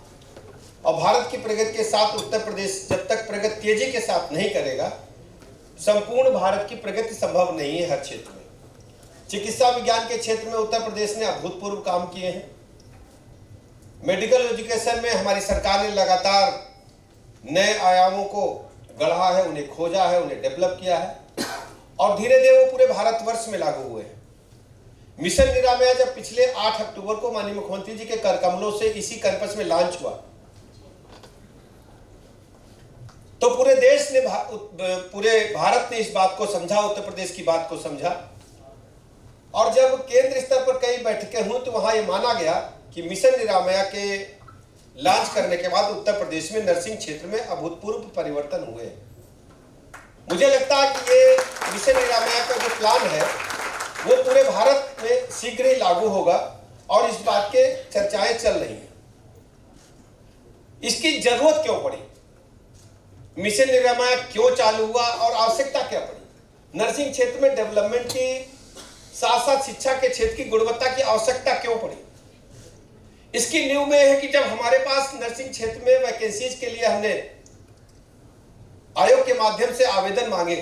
और भारत की प्रगति के साथ उत्तर प्रदेश जब तक प्रगति तेजी के साथ नहीं करेगा, संपूर्ण भारत की प्रगति संभव नहीं है। हर क्षेत्र में चिकित्सा विज्ञान के क्षेत्र में उत्तर प्रदेश ने अभूतपूर्व काम किए हैं। मेडिकल एजुकेशन में हमारी सरकार ने लगातार नए आयामों को गढ़ा है, उन्हें खोजा है, उन्हें डेवलप किया है और धीरे धीरे वो पूरे भारतवर्ष में लागू हुए हैं। मिशन निरामया जब पिछले 8 अक्टूबर को माननीय मुख्यमंत्री जी के कर कमलों से इसी कैंपस में लॉन्च हुआ, तो पूरे देश ने, पूरे भारत ने इस बात को समझा, उत्तर प्रदेश की बात को समझा। और जब केंद्र स्तर पर कई बैठकें हुई तो वहां यह माना गया कि मिशन निरामया के लॉन्च करने के बाद उत्तर प्रदेश में नर्सिंग क्षेत्र में अभूतपूर्व परिवर्तन हुए। मुझे लगता है कि ये मिशन निरामया का जो प्लान है वो पूरे भारत में शीघ्र ही लागू होगा और इस बात के चर्चाएं चल रही हैं। इसकी जरूरत क्यों पड़ी, मिशन निरामया क्यों चालू हुआ और आवश्यकता क्या पड़ी, नर्सिंग क्षेत्र में डेवलपमेंट की साथ साथ शिक्षा के क्षेत्र की गुणवत्ता की आवश्यकता क्यों पड़ी। इसकी नींव में है कि जब हमारे पास नर्सिंग क्षेत्र में वैकेंसीज के लिए हमने आयोग के माध्यम से आवेदन मांगे,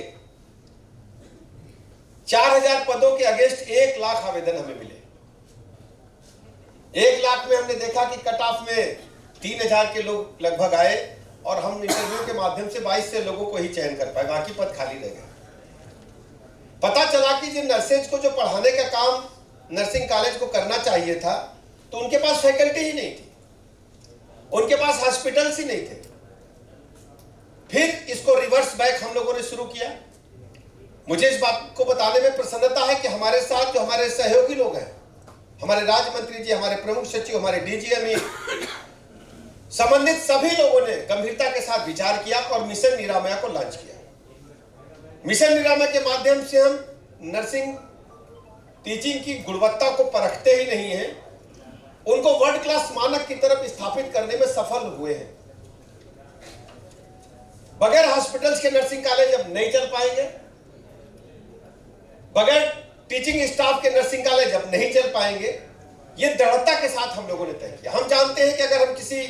4000 पदों के अगेंस्ट 1 लाख आवेदन हमें मिले। 1 लाख में हमने देखा कि कट ऑफ में 3000 के लोग लगभग आए और हम इंटरव्यू के माध्यम से 22 से लोगों को ही चयन कर पाए, बाकी पद खाली रह गए। पता चला कि जिन नर्सेज को जो पढ़ाने का काम नर्सिंग कॉलेज को करना चाहिए था, तो उनके पास फैकल्टी ही नहीं थी, उनके पास हॉस्पिटल्स ही नहीं थे। फिर इसको रिवर्स बैक हम लोगों ने शुरू किया। मुझे इस बात को बताने में प्रसन्नता है कि हमारे साथ जो हमारे सहयोगी लोग हैं, हमारे राज्य मंत्री जी, हमारे प्रमुख सचिव, हमारे DGM, संबंधित सभी लोगों ने गंभीरता के साथ विचार किया और मिशन निरामया को लॉन्च किया। मिशन निरामया के माध्यम से हम नर्सिंग टीचिंग की गुणवत्ता को परखते ही नहीं हैं, उनको वर्ल्ड क्लास मानक की तरफ स्थापित करने में सफल हुए हैं। बगैर हॉस्पिटल्स के नर्सिंग कॉलेज अब नहीं चल पाएंगे, बगैर टीचिंग स्टाफ के नर्सिंग कॉलेज अब नहीं चल पाएंगे। ये दृढ़ता के साथ हम लोगों ने तय किया। हम जानते हैं कि अगर हम किसी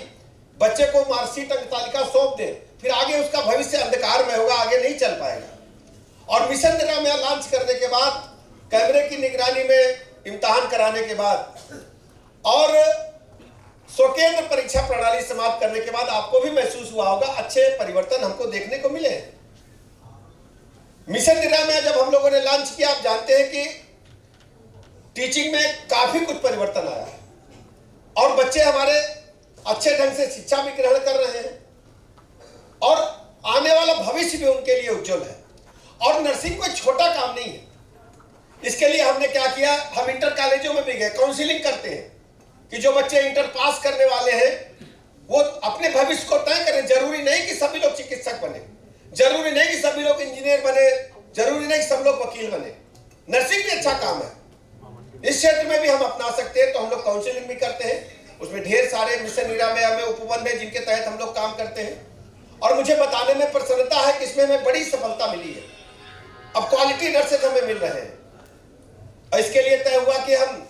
बच्चे को मार्कशीट अंक तालिका सौंप दें, फिर आगे उसका भविष्य अंधकार में होगा, आगे नहीं चल पाएगा। और मिशन निरामया लॉन्च करने के बाद कैमरे की निगरानी में इम्तिहान कराने के बाद और स्वकेंद्र परीक्षा प्रणाली समाप्त करने के बाद आपको भी महसूस हुआ होगा अच्छे परिवर्तन हमको देखने को मिले। मिशन निरा में जब हम लोगों ने लॉन्च किया, आप जानते हैं कि टीचिंग में काफी कुछ परिवर्तन आया है और बच्चे हमारे अच्छे ढंग से शिक्षा भी ग्रहण कर रहे हैं और आने वाला भविष्य भी उनके लिए उज्जवल है। और नर्सिंग कोई छोटा काम नहीं है। इसके लिए हमने क्या किया, हम इंटर कॉलेजों में भी गए, काउंसलिंग करते हैं कि जो बच्चे इंटर पास करने वाले हैं वो अपने भविष्य को तय करें। जरूरी नहीं कि सभी लोग चिकित्सक बने, जरूरी नहीं कि सभी लोग इंजीनियर बने, जरूरी नहीं कि सब लोग वकील बने। नर्सिंग भी अच्छा काम है, इस क्षेत्र में भी हम अपना सकते हैं। तो हम लोग काउंसलिंग भी करते हैं, उसमें ढेर सारे मिशन निरा में हमें उपबंध है जिनके तहत हम लोग काम करते हैं और मुझे बताने में प्रसन्नता है कि इसमें हमें बड़ी सफलता मिली है। अब क्वालिटी नर्सेज हमें मिल रहे हैं और इसके लिए तय हुआ कि हम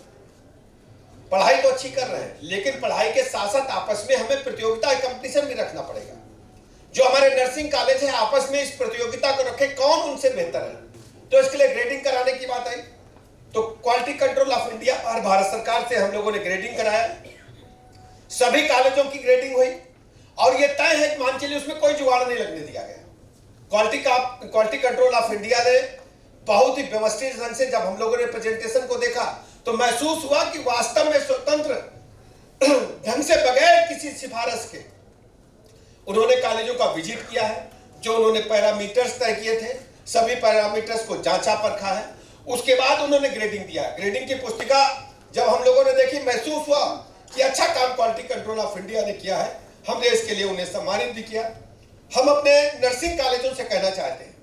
पढ़ाई तो अच्छी कर रहे हैं, लेकिन पढ़ाई के साथ साथ आपस में हमें प्रतियोगिता कंपटीशन भी रखना पड़ेगा। जो हमारे नर्सिंग कॉलेज है आपस में इस प्रतियोगिता को रखे, कौन उनसे बेहतर है। तो इसके लिए ग्रेडिंग कराने की बात आई, तो क्वालिटी कंट्रोल ऑफ इंडिया और भारत सरकार से हम लोगों ने ग्रेडिंग कराया। सभी कॉलेजों की ग्रेडिंग हुई और ये तय है कि मान चलिए उसमें कोई जुगाड़ नहीं लगने दिया गया। क्वालिटी कंट्रोल ऑफ इंडिया ने बहुत ही व्यवस्थित ढंग से, जब हम लोगों ने प्रेजेंटेशन को देखा तो महसूस हुआ कि वास्तव में स्वतंत्र ढंग से बगैर किसी सिफारिश के उन्होंने कॉलेजों का विजिट किया है। जो उन्होंने पैरामीटर्स तय किए थे, सभी पैरामीटर्स को जांचा परखा है, उसके बाद उन्होंने ग्रेडिंग दिया। ग्रेडिंग की पुस्तिका जब हम लोगों ने देखी, महसूस हुआ कि अच्छा काम क्वालिटी कंट्रोल ऑफ इंडिया ने किया है। हमने इसके लिए उन्हें सम्मानित भी किया। हम अपने नर्सिंग कॉलेजों से कहना चाहते हैं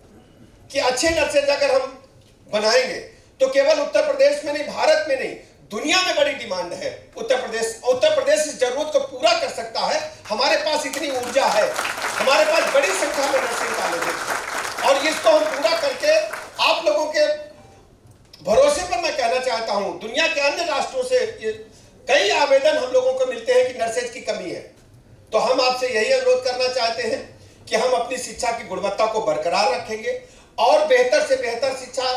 कि अच्छे नर्सेज अगर हम बनाएंगे तो केवल उत्तर प्रदेश में नहीं, भारत में नहीं, दुनिया में बड़ी डिमांड है। उत्तर प्रदेश इस जरूरत को पूरा कर सकता है। हमारे पास इतनी ऊर्जा है, हमारे पास बड़ी संख्या में नर्सिंग कॉलेज है और इसको हम पूरा करके आप लोगों के भरोसे पर मैं कहना चाहता हूं, दुनिया के अन्य राष्ट्रों से कई आवेदन हम लोगों को मिलते हैं कि नर्सेज की कमी है। तो हम आपसे यही अनुरोध करना चाहते हैं कि हम अपनी शिक्षा की गुणवत्ता को बरकरार रखेंगे और बेहतर से बेहतर शिक्षा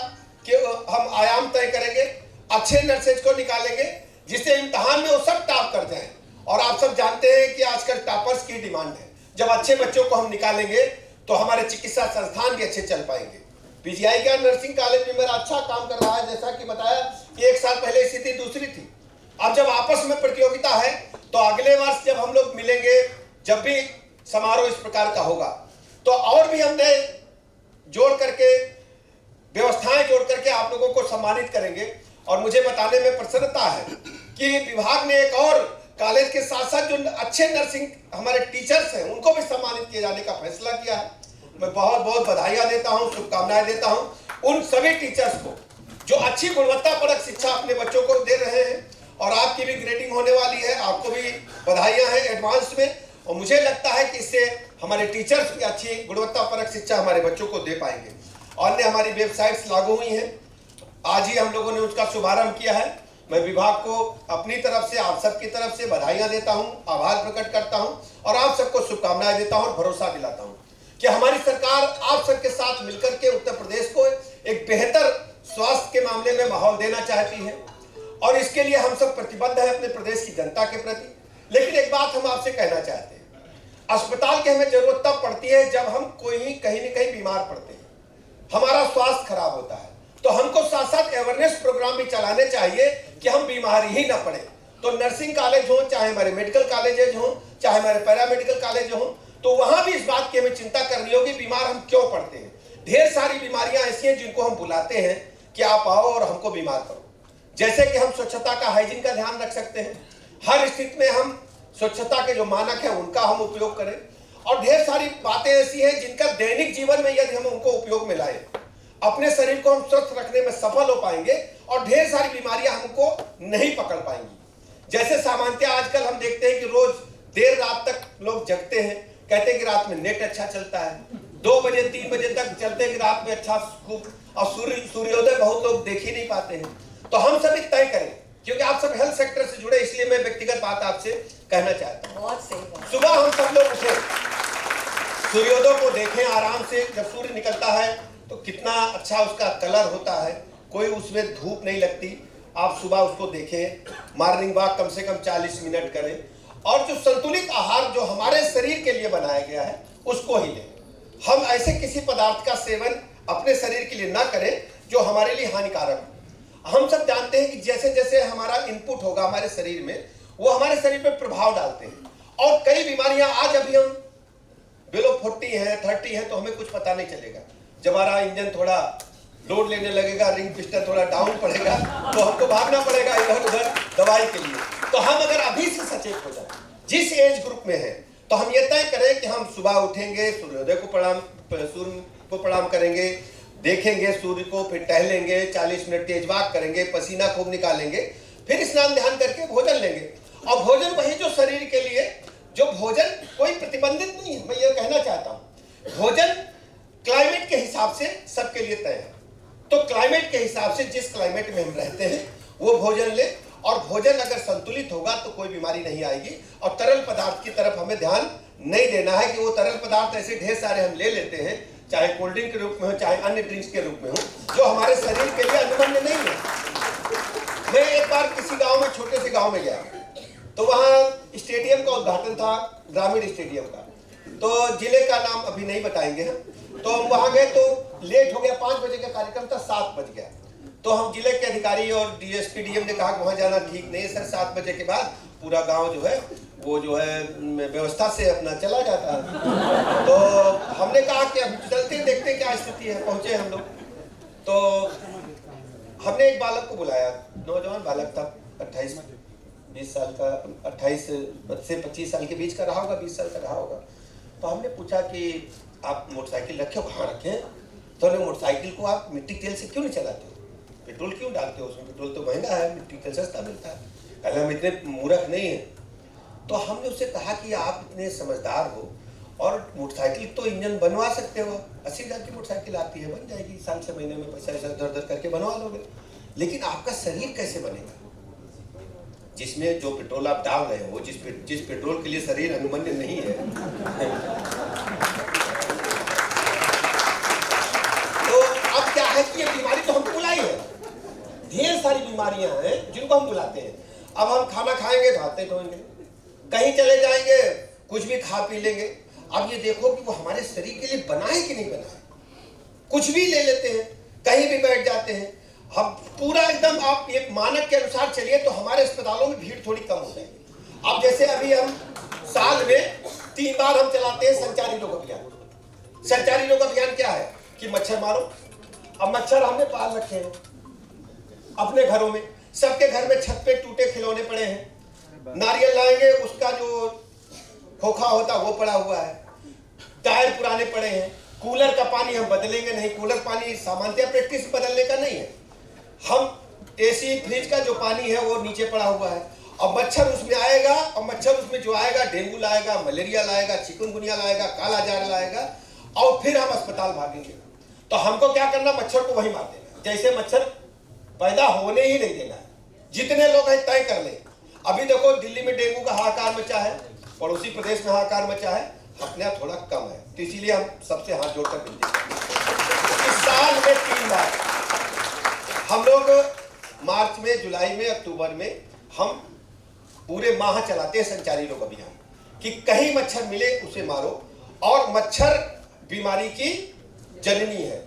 के हम आयाम तय करेंगे, अच्छे नर्सेज को निकालेंगे जिससे इम्तिहान में वो सब टॉप कर जाएं। और आप सब जानते हैं कि आजकल टॉपर्स की डिमांड है। जब अच्छे बच्चों को हम निकालेंगे तो हमारे चिकित्सा संस्थान भी अच्छे चल पाएंगे। पीजीआई का नर्सिंग कॉलेज भी मेरा अच्छा काम कर रहा है। जैसा कि बताया कि 1 साल पहले स्थिति दूसरी थी। अब जब आपस में प्रतियोगिता है तो अगले वर्ष जब हम लोग मिलेंगे, जब भी समारोह इस प्रकार का होगा, तो और भी हमने जोड़ करके व्यवस्थाएं जोड़ करके आप लोगों को सम्मानित करेंगे। और मुझे बताने में प्रसन्नता है कि विभाग ने एक और कॉलेज के साथ साथ जो अच्छे नर्सिंग हमारे टीचर्स हैं उनको भी सम्मानित किए जाने का फैसला किया है। मैं बहुत बहुत बधाइयां देता हूं, शुभकामनाएं देता हूं उन सभी टीचर्स को जो अच्छी गुणवत्तापरक शिक्षा अपने बच्चों को दे रहे हैं। और आपकी भी ग्रेडिंग होने वाली है, आपको भी बधाइयां हैं एडवांस में। और मुझे लगता है कि इससे हमारे टीचर्स भी अच्छी गुणवत्तापरक शिक्षा हमारे बच्चों को दे पाएंगे। अन्य हमारी वेबसाइट्स लागू हुई हैं, आज ही हम लोगों ने उसका शुभारंभ किया है। मैं विभाग को अपनी तरफ से, आप सबकी तरफ से बधाइयां देता हूं, आभार प्रकट करता हूं और आप सबको शुभकामनाएं देता हूं और भरोसा दिलाता हूं कि हमारी सरकार आप सबके साथ मिलकर के उत्तर प्रदेश को एक बेहतर स्वास्थ्य के मामले में माहौल देना चाहती है और इसके लिए हम सब प्रतिबद्ध हैं अपने प्रदेश की जनता के प्रति। लेकिन एक बात हम आपसे कहना चाहते हैं, अस्पताल की हमें जरूरत तब पड़ती है जब हम कहीं न कहीं बीमार पड़ते हैं, हमारा स्वास्थ्य खराब होता है। तो हमको साथ साथ अवेयरनेस प्रोग्राम भी चलाने चाहिए कि हम बीमार ही ना पड़े। तो नर्सिंग कॉलेज हो, चाहे हमारे मेडिकल कॉलेजेज हो, चाहे हमारे पैरामेडिकल कॉलेज हो, तो वहां भी इस बात की हमें चिंता करनी होगी बीमार हम क्यों पड़ते हैं। ढेर सारी बीमारियां ऐसी हैं जिनको हम बुलाते हैं कि आप आओ और हमको बीमार करो। जैसे कि हम स्वच्छता का, हाइजीन का ध्यान रख सकते हैं, हर स्थिति में हम स्वच्छता के जो मानक है उनका हम उपयोग करें। और ढेर सारी बातें ऐसी हैं जिनका दैनिक जीवन में यदि हम उनको उपयोग में लाए, अपने शरीर को हम स्वस्थ रखने में सफल हो पाएंगे और ढेर सारी बीमारियां हमको नहीं पकड़ पाएंगी। जैसे सामान्यतः आजकल हम देखते हैं कि रोज देर रात तक लोग जगते हैं, कहते हैं कि रात में नेट अच्छा चलता है, 2 बजे 3 बजे तक चलते हैं कि रात में अच्छा, और सूर्योदय बहुत लोग देख ही नहीं पाते हैं। तो हम सभी तय करें, क्योंकि आप सब हेल्थ सेक्टर से जुड़े, इसलिए मैं व्यक्तिगत बात आपसे कहना चाहता हूँ। बहुत सही बात। सुबह हम सब लोग उठे, सूर्योदय को देखें आराम से। जब सूर्य निकलता है तो कितना अच्छा उसका कलर होता है, कोई उसमें धूप नहीं लगती। आप सुबह उसको देखें, मॉर्निंग वॉक कम से कम 40 मिनट करें और जो संतुलित आहार जो हमारे शरीर के लिए बनाया गया है उसको ही लें। हम ऐसे किसी पदार्थ का सेवन अपने शरीर के लिए ना करें जो हमारे लिए हानिकारक हो। हम सब जानते हैं कि जैसे जैसे हमारा इनपुट होगा हमारे शरीर में, वो हमारे शरीर पर प्रभाव डालते हैं और कई बीमारियां आज अभी हम बिलो 40 है 30 है तो हमें कुछ पता नहीं चलेगा। जब हमारा इंजन थोड़ा लोड लेने लगेगा, रिंग पिस्टन थोड़ा डाउन पड़ेगा तो हमको भागना पड़ेगा इधर उधर दवाई के लिए। तो हम अगर अभी से सचेत हो जाए जिस एज ग्रुप में है, तो हम ये तय करें कि हम सुबह उठेंगे, सूर्योदय को सूर्य को प्रणाम करेंगे, देखेंगे सूर्य को, फिर टहलेंगे, 40 मिनट तेज वॉक करेंगे, पसीना खूब निकालेंगे, फिर स्नान ध्यान करके भोजन लेंगे। और भोजन वही जो शरीर के लिए, जो भोजन कोई प्रतिबंधित नहीं है, मैं ये कहना चाहता हूं। भोजन क्लाइमेट के हिसाब से सबके लिए तय है, तो क्लाइमेट के हिसाब से जिस क्लाइमेट में हम रहते हैं वो भोजन ले, और भोजन अगर संतुलित होगा तो कोई बीमारी नहीं आएगी। और तरल पदार्थ की तरफ हमें ध्यान नहीं देना है कि वो तरल पदार्थ ऐसे ढेर सारे हम ले लेते हैं, चाहे कोल्ड ड्रिंक के रूप में हो चाहे अन्य ड्रिंक्स के रूप में हो, जो हमारे शरीर के लिए अनुमन्य नहीं है। मैं एक बार किसी गांव में, छोटे से गांव में गया, तो वहाँ स्टेडियम का उद्घाटन था, ग्रामीण स्टेडियम का, तो जिले का नाम अभी नहीं बताएंगे हम। तो हम वहाँ गए तो लेट हो गया, 5 बजे का कार्यक्रम था, 7 बज गया। तो हम जिले के अधिकारी और डीएसपी डीएम ने कहा कि वहाँ जाना ठीक नहीं है सर, 7 बजे के बाद पूरा गांव जो है वो जो है व्यवस्था से अपना चला जाता है। तो हमने कहा कि अब चलते देखते क्या स्थिति है। पहुंचे हम लोग, तो हमने एक बालक को बुलाया, नौजवान बालक था, 28-20 साल का, 28 से 25 साल के बीच का रहा होगा, 20 साल का रहा होगा। तो हमने पूछा कि आप मोटरसाइकिल रखे हो? कहाँ रखे हैं? तो हमने मोटरसाइकिल को आप मिट्टी तेल से क्यों नहीं चलाते हो, पेट्रोल क्यों डालते हो उसमें? पेट्रोल तो महंगा है, मिट्टी तेल सस्ता मिलता है। कहले हम इतने मूर्ख नहीं हैं। तो हमने उससे कहा कि आप इतने समझदार हो और मोटरसाइकिल तो इंजन बनवा सकते हो, 80,000 की मोटरसाइकिल आती है, बन जाएगी, साल 6 महीने में पैसा ऐसा दर करके बनवा लोगे। लेकिन आपका शरीर कैसे बनेगा जिसमें जो पेट्रोल आप डाल रहे हो, जिस पेट्रोल के लिए शरीर अनुमन्य नहीं है। तो अब क्या है कि ये बीमारी तो हमको बुलाई है, ढेर सारी बीमारियां हैं जिनको हम बुलाते हैं। अब हम खाना खाएंगे तो हाथ धोएंगे, कहीं चले जाएंगे कुछ भी खा पी लेंगे। अब ये देखो कि वो हमारे शरीर के लिए बना है कि नहीं बना है। कुछ भी ले लेते हैं, कहीं भी बैठ जाते हैं, हम पूरा एकदम आप एक मानक के अनुसार चलिए तो हमारे अस्पतालों में भीड़ थोड़ी कम हो जाएगी। अब जैसे अभी हम साल में 3 बार हम चलाते हैं संचारी रोग अभियान। संचारी रोग अभियान क्या है कि मच्छर मारो। अब मच्छर हमने पाल रखे हैं अपने घरों में, सबके घर में छत पे टूटे खिलौने पड़े हैं, नारियल लाएंगे उसका जो खोखा होता वो पड़ा हुआ है, टायर पुराने पड़े हैं, कूलर का पानी हम बदलेंगे नहीं, कूलर पानी सामान्यतः प्रैक्टिस बदलने का नहीं है। हम एसी फ्रिज का जो पानी है वो नीचे पड़ा हुआ है, और मच्छर उसमें आएगा, और मच्छर उसमें जो आएगा डेंगू लाएगा, मलेरिया लाएगा, चिकनगुनिया लाएगा, काला जार लाएगा, और फिर हम अस्पताल भागेंगे। तो हमको क्या करना, मच्छर को वहीं मार देना, जैसे मच्छर पैदा होने ही नहीं देना है। जितने लोग हैं तय कर ले। अभी देखो दिल्ली में डेंगू का हाहाकार मचा है, पड़ोसी प्रदेश में हाहाकार मचा है, अपने यहाँ थोड़ा कम है, तो इसीलिए हम सबसे हाथ जोड़कर विनती करते हैं। इस साल में 3 बार हम लोग मार्च में, जुलाई में, अक्टूबर में हम पूरे माह चलाते हैं संचारी रोग अभियान कि कहीं मच्छर मिले उसे मारो। और मच्छर बीमारी की जननी है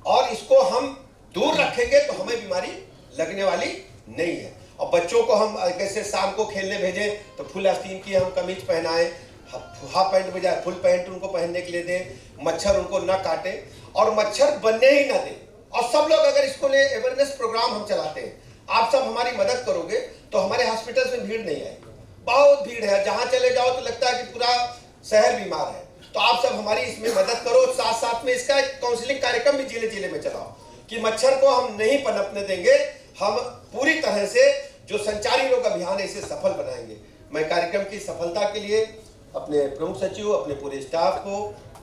और इसको हम दूर रखेंगे तो हमें बीमारी लगने वाली नहीं है। और बच्चों को हम कैसे शाम को खेलने भेजें तो फुल आस्तीन की हम कमीज पहनाएं, हाफ पैंट बजाय फुल पैंट उनको पहनने के लिए दें, मच्छर उनको ना काटे और मच्छर बनने ही ना दें। और सब लोग अगर इसको ले अवेयरनेस प्रोग्राम हम चलाते हैं, आप सब हमारी मदद करोगे तो हमारे हॉस्पिटल में भीड़ नहीं आएगी। बहुत भीड़ है, जहां चले जाओ तो लगता है कि पूरा शहर बीमार है। तो आप सब हमारी इसमें मदद करो, साथ साथ में इसका काउंसलिंग कार्यक्रम भी जिले जिले में चलाओ कि मच्छर को हम नहीं पनपने देंगे। हम पूरी तरह से जो संचारी रोग अभियान है इसे सफल बनाएंगे। मैं कार्यक्रम की सफलता के लिए अपने प्रमुख सचिव, अपने पूरे स्टाफ को,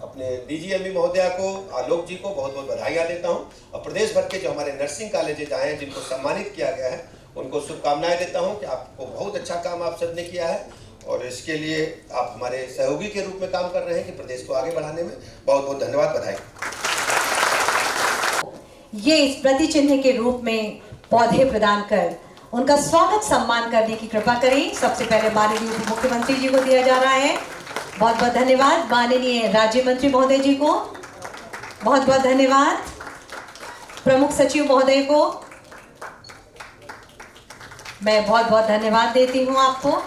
अपने डीजीएमई महोदया को, आलोक जी को बहुत बहुत बधाइयाँ देता हूँ। और प्रदेश भर के जो हमारे नर्सिंग कॉलेजेज आए हैं जिनको सम्मानित किया गया है उनको शुभकामनाएं देता हूँ कि आपको बहुत अच्छा काम आप सबने किया है और इसके लिए आप हमारे सहयोगी के रूप में काम कर रहे हैं कि प्रदेश को आगे बढ़ाने में। बहुत बहुत धन्यवाद, बधाई। ये स्मृति चिन्ह के रूप में पौधे प्रदान कर उनका स्वागत सम्मान करने की कृपा करें। सबसे पहले माननीय उप मुख्यमंत्री जी को दिया जा रहा है। बहुत बहुत धन्यवाद। माननीय राज्य मंत्री महोदय जी को बहुत बहुत धन्यवाद। प्रमुख सचिव महोदय को मैं बहुत बहुत धन्यवाद देती हूं आपको।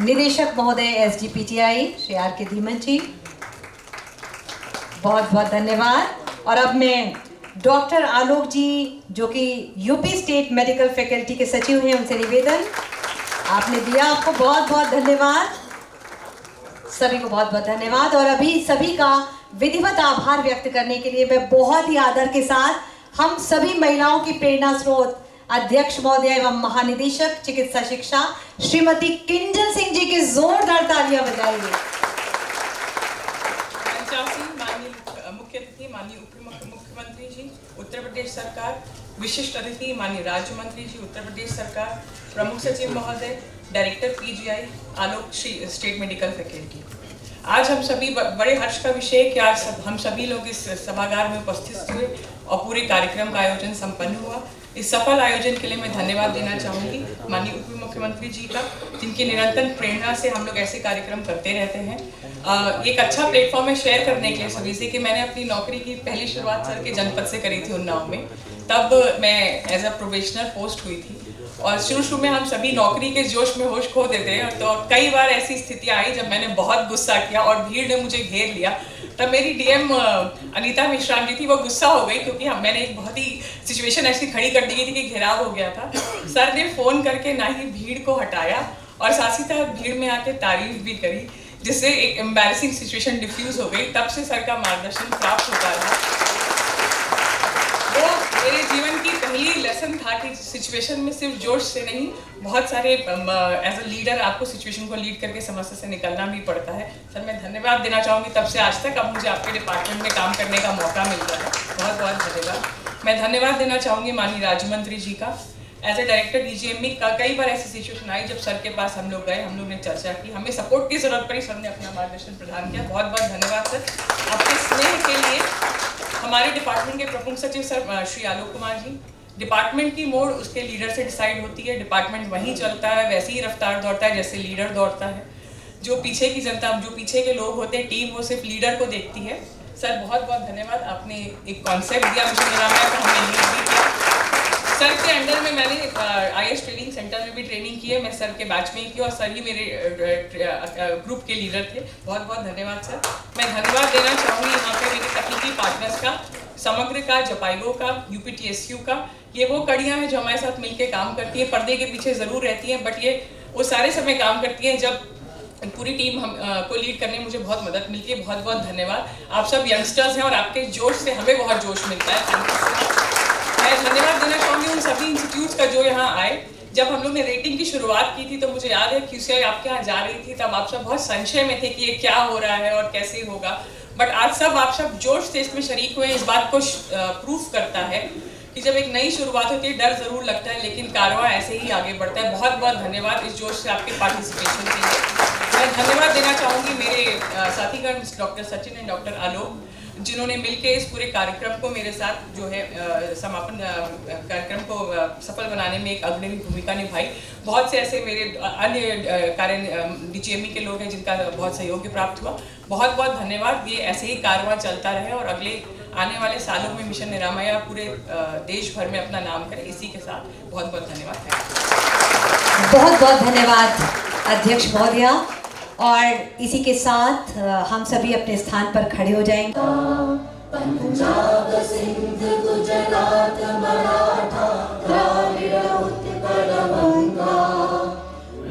निदेशक महोदय एसजीपीटीआई श्री आर के धीमन जी, बहुत बहुत धन्यवाद। और अब मैं डॉक्टर आलोक जी जो कि यूपी स्टेट मेडिकल फैकल्टी के सचिव हैं, उनसे निवेदन आपने दिया, आपको बहुत बहुत धन्यवाद। सभी को बहुत बहुत धन्यवाद। और अभी सभी का विधिवत आभार व्यक्त करने के लिए मैं बहुत ही आदर के साथ हम सभी महिलाओं की प्रेरणा स्रोत अध्यक्ष महोदय एवं महानिदेशक चिकित्सा शिक्षा श्रीमती किंजल सिंह जी की जोरदार तालियां बजाइए। माननीय मुख्य अतिथि माननीय उप मुख्यमंत्री जी उत्तर प्रदेश सरकार, विशिष्ट अतिथि माननीय राज्य मंत्री जी उत्तर प्रदेश सरकार, प्रमुख सचिव महोदय, डायरेक्टर पीजीआई आलोक स्टेट मेडिकल फैकल्टी। आज हम सभी बड़े हर्ष का विषय कि आज हम सभी लोग इस सभागार में उपस्थित हुए और पूरे कार्यक्रम का आयोजन संपन्न हुआ। इस सफल आयोजन के लिए मैं धन्यवाद देना चाहूँगी माननीय उप मुख्यमंत्री जी का, जिनकी निरंतर प्रेरणा से हम लोग ऐसे कार्यक्रम करते रहते हैं। एक अच्छा प्लेटफॉर्म है शेयर करने के लिए सभी से कि मैंने अपनी नौकरी की पहली शुरुआत सर के जनपद से करी थी उन्नाव में। तब मैं एज अ प्रोबेशनर पोस्ट हुई थी और शुरू में हम सभी नौकरी के जोश में होश खो देते हैं। तो कई बार ऐसी स्थितियाँ आई जब मैंने बहुत गुस्सा किया और भीड़ ने मुझे घेर लिया। तब मेरी डीएम अनीता मिश्राम जी थी, वो गुस्सा हो गई क्योंकि मैंने एक बहुत ही सिचुएशन ऐसी खड़ी कर दी गई थी कि घेराव हो गया था। सर ने फोन करके ना ही भीड़ को हटाया और साथ ही साथ भीड़ में आके तारीफ भी करी, जिससे एक एम्बैरेसिंग सिचुएशन डिफ्यूज हो गई। तब से सर का मार्गदर्शन प्राप्त होता रहा। वो मेरे जीवन की पहली लेसन था कि सिचुएशन में सिर्फ जोश से नहीं, बहुत सारे एज अ लीडर आपको सिचुएशन को लीड करके समस्या से निकलना भी पड़ता है। सर मैं धन्यवाद देना चाहूँगी तब से आज तक अब मुझे आपके डिपार्टमेंट में काम करने का मौका मिल रहा है, बहुत बहुत धन्यवाद। मैं धन्यवाद देना चाहूँगी माननीय राज्य मंत्री जी का। एज ए डायरेक्टर डीजीएमई का कई बार ऐसी सिचुएशन आई जब सर के पास हम लोग गए, हम लोग ने चर्चा की, हमें सपोर्ट की जरूरत पड़ी, सर ने अपना मार्गदर्शन प्रदान किया। बहुत बहुत धन्यवाद सर आपके स्नेह के लिए। हमारे डिपार्टमेंट के प्रमुख सचिव सर श्री आलोक कुमार जी, डिपार्टमेंट की मोड़ उसके लीडर से डिसाइड होती है। डिपार्टमेंट वहीं चलता है, वैसी ही रफ्तार दौड़ता है जैसे लीडर दौड़ता है। जो पीछे की जनता, जो पीछे के लोग होते हैं, टीम, वो सिर्फ लीडर को देखती है। सर बहुत बहुत धन्यवाद, आपने एक कॉन्सेप्ट दिया मुझे, मेरा मैं तो हमने लीड भी किया। सर के अंडर में मैंने आईएएस ट्रेनिंग सेंटर में भी ट्रेनिंग की है, मैं सर के बैच में ही की और सर ही मेरे ग्रुप के लीडर थे। बहुत बहुत धन्यवाद सर। मैं धन्यवाद देना चाहूँगी यहाँ पे मेरे तकनीकी पार्टनर्स का, समग्र का, जपाइगो का, यूपीटीएसयू का। ये वो कड़ियाँ हैं जो हमारे साथ मिलकर काम करती है, पर्दे के पीछे ज़रूर रहती हैं, बट ये वो सारे समय काम करती हैं जब पूरी टीम हम को लीड करने में मुझे बहुत मदद मिलती है। बहुत बहुत धन्यवाद। आप सब यंगस्टर्स हैं और आपके जोश से हमें बहुत जोश मिलता है। मैं धन्यवाद देना चाहूँगी उन सभी इंस्टीट्यूट्स का जो यहाँ आए। जब हम लोग ने रेटिंग की शुरुआत की थी तो मुझे याद है QCI आपके यहाँ जा रही थी, तब आप सब बहुत संशय में थे कि ये क्या हो रहा है और कैसे होगा, बट आज सब आप सब जोश से इसमें शरीक हुए। इस बात को प्रूफ करता है कि जब एक नई शुरुआत होती है डर जरूर लगता है, लेकिन कारवां ऐसे ही आगे बढ़ता है। बहुत बहुत धन्यवाद इस जोश से आपके पार्टिसिपेशन के लिए। मैं धन्यवाद देना चाहूँगी मेरे साथीगण डॉक्टर सचिन एंड डॉक्टर आलोक, जिन्होंने मिलकर इस पूरे कार्यक्रम को मेरे साथ जो है समापन कार्यक्रम को सफल बनाने में एक अग्रणी भूमिका निभाई। बहुत से ऐसे मेरे अन्य कार्य डीजीएमई के लोग हैं जिनका बहुत सहयोग प्राप्त हुआ। बहुत बहुत धन्यवाद। ये ऐसे ही कारवां चलता रहे और अगले आने वाले सालों में मिशन निरामया पूरे देश भर में अपना नाम करे। इसी के साथ बहुत बहुत धन्यवाद। बहुत बहुत धन्यवाद अध्यक्ष महोदया। और इसी के साथ हम सभी अपने स्थान पर खड़े हो जाएंगे। पंजाब सिंध गुजरात मराठा द्राविड़ उत्कल बंगा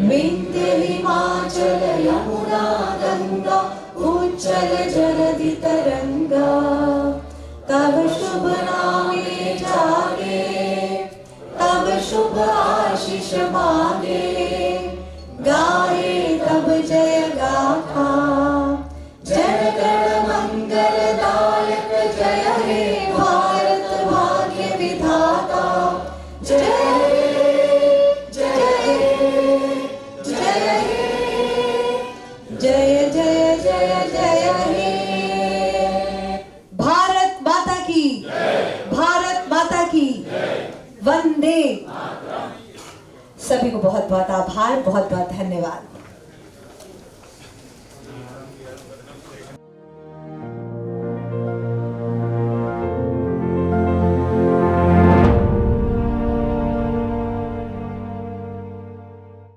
विंध्य हिमाचल यमुना गंगा उज्जल जलधि तरंगा तब शुभ नामे जागे तब शुभ आशीष मांगे गाए तब जय गाथा जय गण मंगलदायक जय हे भारत भाग्य विधाता जय जय जय जय जय जय जय हे। भारत वंदे। सभी को बहुत बहुत आभार, बहुत बहुत धन्यवाद।